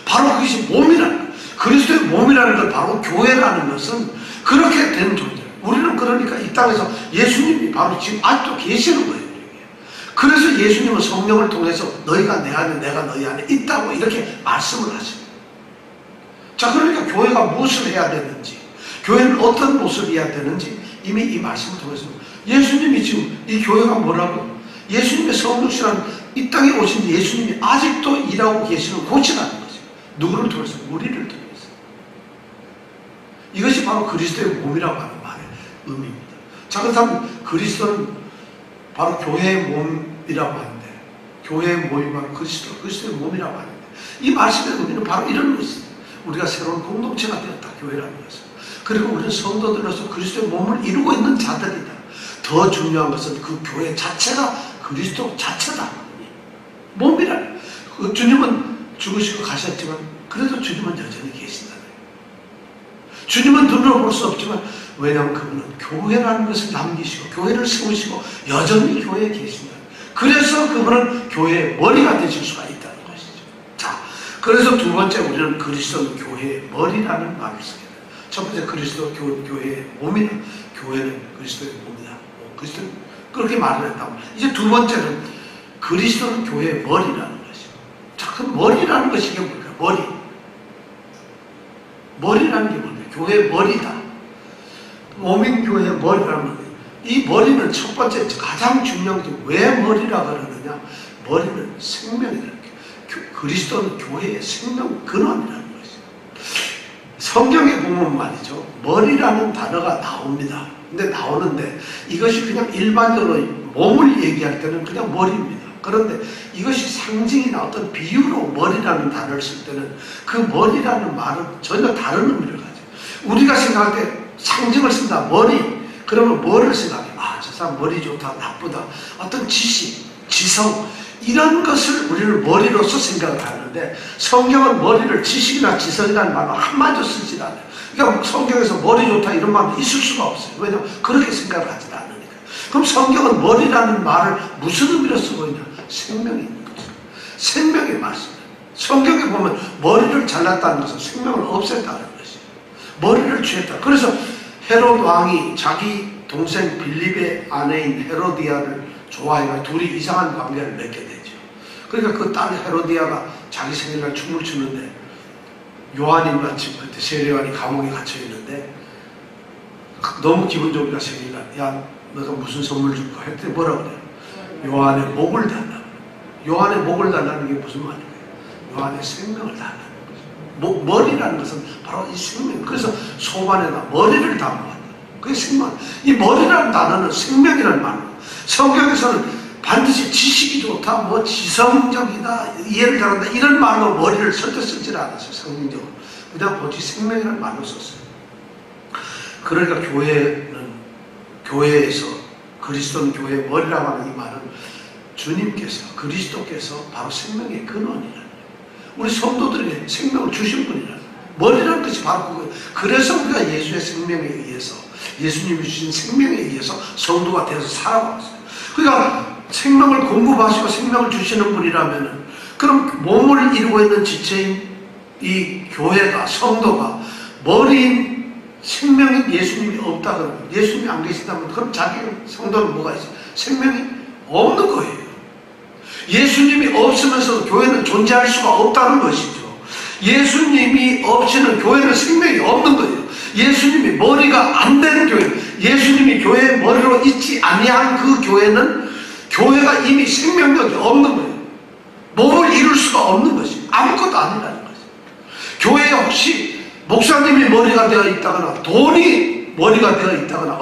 바로 그것이 몸이라는 거예요. 그리스도의 몸이라는 걸, 바로 교회라는 것은 그렇게 된 존재예요. 우리는 그러니까 이 땅에서 예수님이 바로 지금 아직도 계시는 거예요. 그래서 예수님은 성령을 통해서 너희가 내 안에, 내가 너희 안에 있다고 이렇게 말씀을 하십니다. 자, 그러니까 교회가 무엇을 해야 되는지, 교회는 어떤 모습이어야 되는지 이미 이 말씀을 통해서 예수님이 지금 이 교회가 뭐라고, 예수님의 성육신한 이 땅에 오신 예수님이 아직도 일하고 계시는 곳이라는 거죠. 누구를 통해서? 우리를 통해서. 이것이 바로 그리스도의 몸이라고 하는 말의 의미입니다. 자, 그렇다면 그리스도는 바로 교회의 몸이라고 하는데, 교회의 몸이 바로 그리스도의 몸이라고 하는데, 이 말씀의 의미는 바로 이런 것입니다. 우리가 새로운 공동체가 되었다. 교회라는 것은. 그리고 우리는 성도들로서 그리스도의 몸을 이루고 있는 자들이다. 더 중요한 것은 그 교회 자체가 그리스도 자체다. 몸이라는. 주님은 죽으시고 가셨지만 그래도 주님은 여전히 계신다는 거예요. 주님은 눈으로 볼 수 없지만 왜냐하면 그분은 교회라는 것을 남기시고 교회를 세우시고 여전히 교회에 계신다. 그래서 그분은 교회의 머리가 되실 수가 있다는 것이죠. 자, 그래서 두 번째 우리는 그리스도는 교회의 머리라는 말을 쓰게 돼요. 첫 번째 그리스도 교회의 몸이다. 교회는 그리스도의 몸이다. 그리스도는 그렇게 말을 했다고. 이제 두 번째는 그리스도는 교회의 머리라는 것이죠. 자, 그럼 머리라는 것이 이게 뭘까요? 머리. 머리라는 게 뭘까요? 교회의 머리다. 몸인 교회의 머리라는 거예요. 이 머리는 첫 번째 가장 중요한 게 왜 머리라 그러느냐? 머리는 생명이라는 거예요. 그리스도는 교회의 생명 근원이라는 것이죠. 성경에 보면 말이죠. 머리라는 단어가 나옵니다. 근데 나오는데 이것이 그냥 일반적으로 몸을 얘기할 때는 그냥 머리입니다. 그런데 이것이 상징이나 어떤 비유로 머리라는 단어를 쓸 때는 그 머리라는 말은 전혀 다른 의미를 가져요. 우리가 생각할 때 상징을 쓴다. 머리. 그러면 뭐를 생각해? 아, 저 사람 머리 좋다, 나쁘다. 어떤 지식, 지성 이런 것을 우리는 머리로서 생각을 하는데 성경은 머리를 지식이나 지성이라는 말로 한마디도 쓰지 않아요. 그러니까 성경에서 머리 좋다 이런 말이 있을 수가 없어요. 왜냐하면 그렇게 생각을 하지 않으니까. 그럼 성경은 머리라는 말을 무슨 의미로 쓰고 있냐? 생명이 있는 거죠. 생명의 말씀입니다. 성경에 보면 머리를 잘랐다는 것은 생명을 없앴다는 것이에요. 머리를 취했다. 그래서 헤롯 왕이 자기 동생 빌립의 아내인 헤로디아를 좋아해가 둘이 이상한 관계를 맺게 되죠. 그러니까 그 딸 헤로디아가 자기 생일날 춤을 추는데 요한이 마침 그때 세례요한이 감옥에 갇혀 있는데 너무 기분 좋으니까 생일날 야 너가 무슨 선물 줄까 했더니 뭐라고 그래요? 요한의 목을 달라고. 요한의 목을 달라는 게 무슨 말이에요? 요한의 생명을 달라는 거죠. 머리라는 것은 바로 이 생명. 그래서 소반에다 머리를 담아. 그게 생명. 이 머리라는 단어는 생명이라는 말이에요. 성경에서는 반드시 지식이 좋다, 뭐 지성적이다, 이해를 잘한다 이런 말로 머리를 절대 쓰질 않았어요. 성경적으로. 그냥 오직 생명이라는 말로 썼어요. 그러니까 교회에서 그리스도는 교회의 머리라고 하는 이 말은 주님께서 그리스도께서 바로 생명의 근원이라는 거예요. 우리 성도들에게 생명을 주신 분이라는 거예요. 머리라는 것이 바로 그거예요. 그래서 우리가 예수의 생명에 의해서 예수님이 주신 생명에 의해서 성도가 되어서 살아왔어요. 그러니까 생명을 공급하시고 생명을 주시는 분이라면 그럼 몸을 이루고 있는 지체인 이 교회가 성도가 머리인 생명인 예수님이 없다 그러면 예수님이 안 계시다면 그럼 자기 성도는 뭐가 있어요? 생명이 없는 거예요. 예수님이 없으면서 교회는 존재할 수가 없다는 것이죠. 예수님이 없이는 교회는 생명이 없는 거예요. 예수님이 머리가 안 되는 교회, 예수님이 교회의 머리로 있지 아니한 그 교회는 교회가 이미 생명력이 없는 거예요. 몸을 이룰 수가 없는 것이 아무것도 아니라는 거죠. 교회에 혹시 목사님이 머리가 되어 있다거나 돈이 머리가 되어 있다거나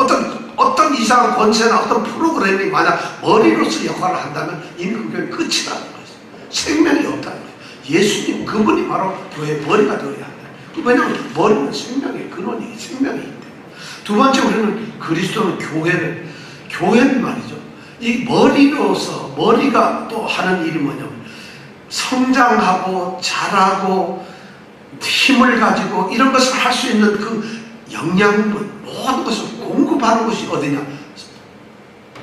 어떤 이상한 권세나 어떤 프로그램이 만약 머리로서 역할을 한다면 이미 그 교회는 끝이라는 거죠. 생명이 없다는 거예요. 예수님 그분이 바로 교회의 머리가 되어야 한다. 왜냐하면 머리는 생명의 근원이 생명이 있대. 두 번째 우리는 그리스도는 교회는 말이죠. 이 머리로서 머리가 또 하는 일이 뭐냐면 성장하고 자라고 힘을 가지고 이런 것을 할 수 있는 그 영양분 모든 것을 공급하는 것이 어디냐?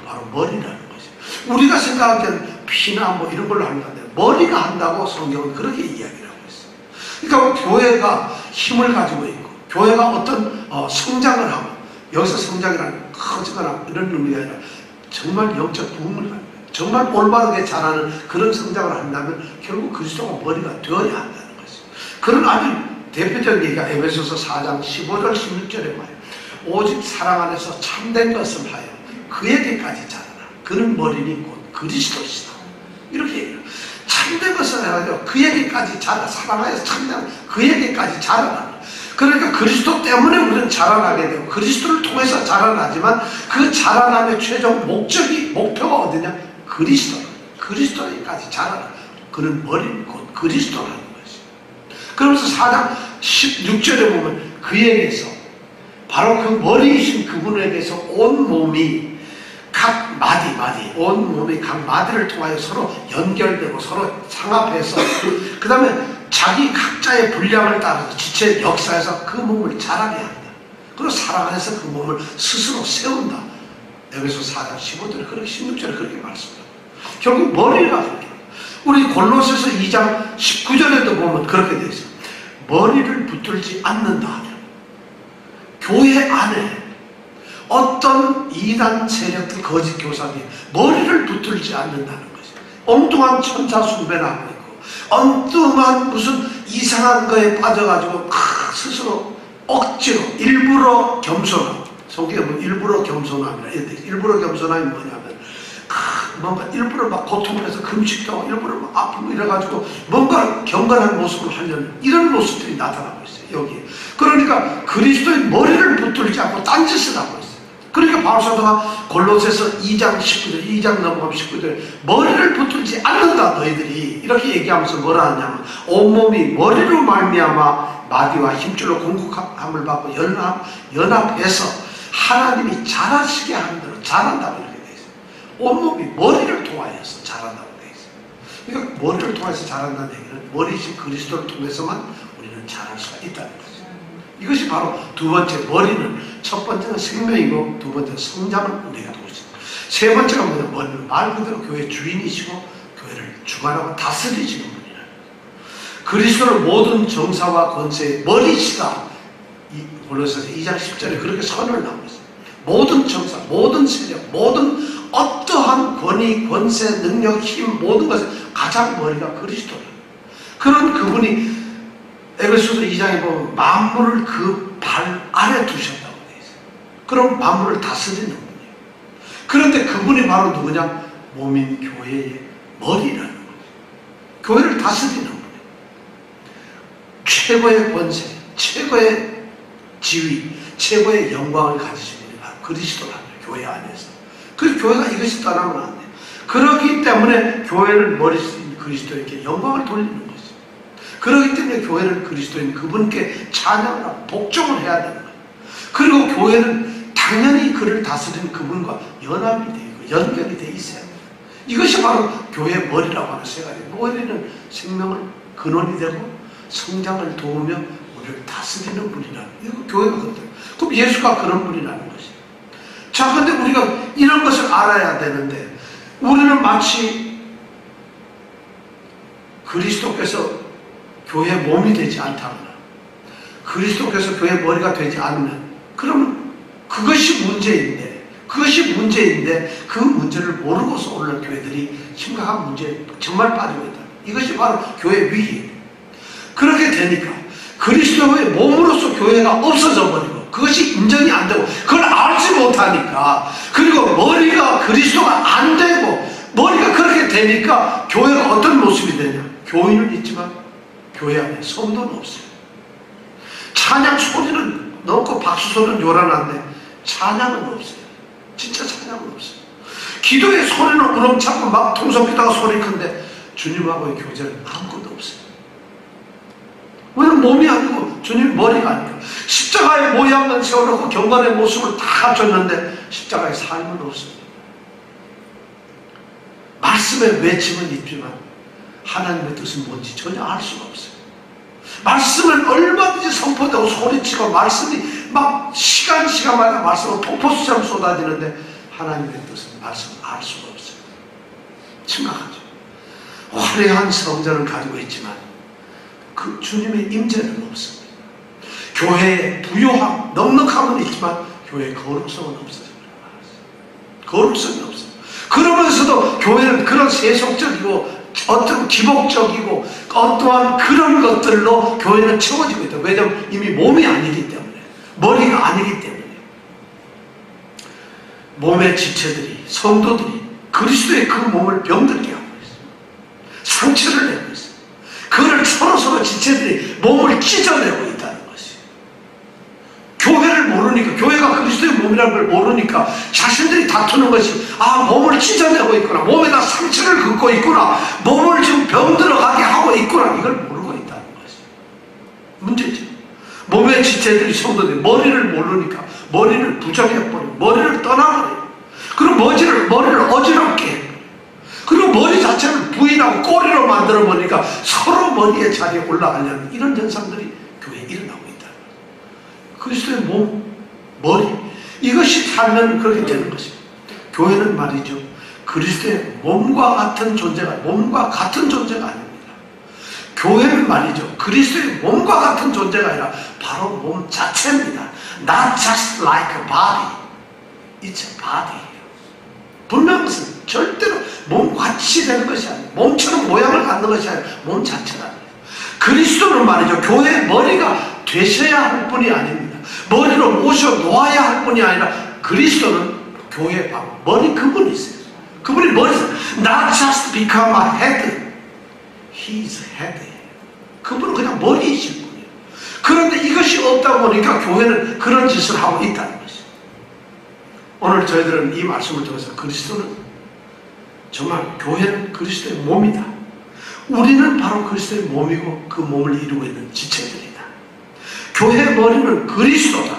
바로 머리라는 것이죠. 우리가 생각하기에는 피나 뭐 이런 걸로 한다는데 머리가 한다고 성경은 그렇게 이야기를 하고 있어요. 그러니까 교회가 힘을 가지고 있고 교회가 어떤 성장을 하고 여기서 성장이라는 커지거나 이런 의미가 아니라 정말 영적 부흥을 갖는 거예요. 정말 올바르게 자라는 그런 성장을 한다면 결국 그리스도가 머리가 되어야 한다는 것이죠. 그런 아주 대표적인 얘기가 에베소서 4장 15절 16절에 말이에요. 오직 사랑 안에서 참된 것을 하여 그에게까지 자라라. 그는 머리니 곧 그리스도시다. 이렇게 얘기해요. 참된 것을 해가지고 그에게까지 자라. 사랑하여서 참된 그에게까지 자라라. 그러니까 그리스도 때문에 우리는 자라나게 되고 그리스도를 통해서 자라나지만 그 자라남의 최종 목표가 어디냐? 그리스도에까지 자라라. 그는 머리니 곧 그리스도라는 것이. 그러면서 4장 16절에 보면 그에게서 바로 그 머리이신 그분에게서 온 몸이 각 온 몸이 각 마디를 통하여 서로 연결되고 서로 상합해서 그 다음에 자기 각자의 분량을 따라서 지체의 역사에서 그 몸을 자라게 한다. 그리고 사랑 안에서 그 몸을 스스로 세운다. 에베소 4장 15절에 그렇게 16절에 그렇게 말씀합니다. 결국 머리가 그렇게. 우리 골로새서 2장 19절에도 보면 그렇게 되어 있어요. 머리를 붙들지 않는다. 교회 안에 어떤 이단 세력들 거짓 교사들이 머리를 붙들지 않는다는 것이 엉뚱한 천사 숭배를 하고 있고 엉뚱한 무슨 이상한 거에 빠져가지고 스스로 억지로 일부러 겸손함. 속에 보면 일부러 겸손함이라 일부러 겸손함이 뭐냐면 뭔가 일부러 막 고통을 해서 금식도 하고 일부러 막 아프고 이래가지고 뭔가 경건한 모습을 하려는 이런 모습들이 나타나고 있어요. 여기에. 그러니까 그리스도의 머리를 붙들지 않고 딴짓을 하고 있어요. 그러니까 바울사도가 골로새서 2장 19절 2장 넘어가면 19절 머리를 붙들지 않는다 너희들이 이렇게 얘기하면서 뭐라 하냐면 온몸이 머리로 말미암아 마디와 힘줄로 공급함을 받고 연합해서 하나님이 잘하시게 하는 대로 잘한다고 이렇게 돼 있어요. 온몸이 머리를 통하여서 잘한다고 돼 있어요. 그러니까 머리를 통해서 잘한다는 얘기는 머리이신 그리스도를 통해서만 우리는 잘할 수가 있다는 거죠. 이것이 바로 두 번째 머리는 첫 번째는 생명이고 두 번째는 성장을 우리가 도고 있습니다. 세 번째가 뭐냐면 머리는 말 그대로 교회의 주인이시고 교회를 주관하고 다스리시는 분이라. 그리스도를 모든 정사와 권세의 머리시다. 골로새서 2장 10절에 그렇게 선을 나오고 있어요. 모든 정사, 모든 세력, 모든 어떠한 권위, 권세, 능력, 힘 모든 것에 가장 머리가 그리스도예요. 그런 그분이 에베소서 2장에 보면 만물을 그 발 아래 두셨다고 되어 있어요. 그럼 만물을 다스리는 분이에요. 그런데 그분이 바로 누구냐? 몸인 교회의 머리라는 거예요. 교회를 다스리는 분이에요. 최고의 권세, 최고의 지위, 최고의 영광을 가지신 분이 바로 그리스도라는 거예요. 교회 안에서. 그래서 교회가 이것이 떠나면 안 돼요. 그렇기 때문에 교회를 머리신 그리스도에게 영광을 돌리는 거예요. 그렇기 때문에 교회는 그리스도인 그분께 찬양을 하고 복종을 해야 되는 거예요. 그리고 교회는 당연히 그를 다스리는 그분과 연합이 되어 있고 연결이 되어 있어야 돼요. 이것이 바로 교회의 머리라고 하는 세 가지. 머리는 생명을 근원이 되고 성장을 도우며 우리를 다스리는 분이라는 이거 교회가 그렇대요. 그럼 예수가 그런 분이라는 것이. 자, 근데 우리가 이런 것을 알아야 되는데 우리는 마치 그리스도께서 교회의 몸이 되지 않다거나 그리스도께서 교회의 머리가 되지 않으면 그러면 그것이 문제인데 그 문제를 모르고서 오늘 교회들이 심각한 문제에 정말 빠지고 있다. 이것이 바로 교회의 위기예요. 그렇게 되니까 그리스도의 몸으로서 교회가 없어져 버리고 그것이 인정이 안 되고 그걸 알지 못하니까 그리고 머리가 그리스도가 안 되고 머리가 그렇게 되니까 교회가 어떤 모습이 되냐. 교인은 있지만 교회 안에 성도는 없어요. 찬양 소리는 넣고 박수 소리는 요란한데 찬양은 없어요. 진짜 찬양은 없어요. 기도의 소리는 우렁차고 막 통성기도가 소리 큰데 주님하고의 교제는 아무것도 없어요. 왜냐면 몸이 아니고 주님 머리가 아니에요. 십자가의 모양은 세워놓고 경건의 모습을 다 갖췄는데 십자가의 삶은 없습니다. 말씀의 외침은 있지만 하나님의 뜻은 뭔지 전혀 알 수가 없어요. 말씀은 얼마든지 선포되고 소리치고 말씀이 막 시간마다 말씀은 폭포수처럼 쏟아지는데 하나님의 뜻은 말씀을 알 수가 없어요. 심각하죠. 화려한 성전을 가지고 있지만 그 주님의 임재는 없습니다. 교회의 부요함, 넉넉함은 있지만 교회의 거룩성은 없어요. 거룩성이 없어요. 그러면서도 교회는 그런 세속적이고 어떤 기복적이고 어떠한 그런 것들로 교회는 채워지고 있다. 왜냐하면 이미 몸이 아니기 때문에 머리가 아니기 때문에 몸의 지체들이 성도들이 그리스도의 그 몸을 병들게 하고 있어요. 상처를 내고 있어요. 그걸 서로 지체들이 몸을 찢어내고 있다는 것이. 교회를 모르니까 교회가 그리스도의 몸이라는 걸 모르니까 자신들이 다투는 것이 몸을 찢어내고 있구나, 몸에다 상처를 긋고 있구나, 몸을 지금 병들어가게 하고 있구나, 이걸 모르고 있다는 것이 문제죠. 몸의 지체들이 성도들이 머리를 모르니까 머리를 부정해버리고 머리를 떠나버려요. 그리고 머리를 어지럽게 해요. 그리고 머리 자체를 부인하고 꼬리로 만들어버리니까 서로 머리의 자리에 올라가려는 이런 현상들이 교회에 일어나고 있다. 그리스도의 몸, 머리, 이것이 살면 그렇게 되는 것입니다. 교회는 말이죠, 그리스도의 몸과 같은 존재가 아닙니다. 교회는 말이죠, 그리스도의 몸과 같은 존재가 아니라 바로 몸 자체입니다. Not just like a body, it's a body. 분명한 것은 절대로 몸같이 되는 것이 아니에요. 몸처럼 모양을 갖는 것이 아니라 몸 자체가 아니에요. 그리스도는 말이죠, 교회의 머리가 되셔야 할 뿐이 아닙니다. 머리로 모셔 놓아야 할 뿐이 아니라 그리스도는 교회의 머리, 그분이 있어요. 그분이 머리에서 not just become a head, he's head. 그분은 그냥 머리이실 뿐이에요. 그런데 이것이 없다 보니까 교회는 그런 짓을 하고 있다는 것이죠. 오늘 저희들은 이 말씀을 통해서 그리스도는 정말 교회는 그리스도의 몸이다. 우리는 바로 그리스도의 몸이고 그 몸을 이루고 있는 지체들이다. 교회의 머리는 그리스도다.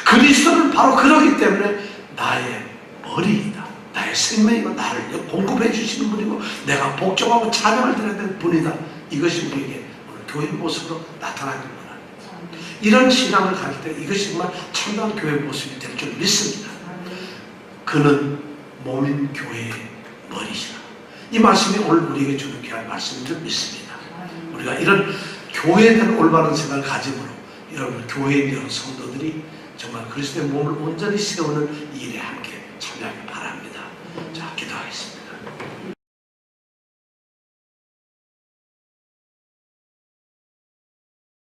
그리스도는 바로 그러기 때문에 나의 머리이다. 나의 생명이고 나를 공급해 주시는 분이고 내가 복종하고 찬양을 드려야 될 분이다. 이것이 우리에게 오늘 교회의 모습으로 나타나는 겁니다. 이런 신앙을 가질 때 이것이 정말 참다운 교회의 모습이 될 줄 믿습니다. 그는 몸인 교회의 머리시라. 이 말씀이 오늘 우리에게 주는 귀한 말씀인 줄 믿습니다. 우리가 이런 교회에 대한 올바른 생각을 가짐으로 여러분 교회인 여러 성도들이 정말 그리스도의 몸을 온전히 세우는 이 일에 함께 참여하길 바랍니다.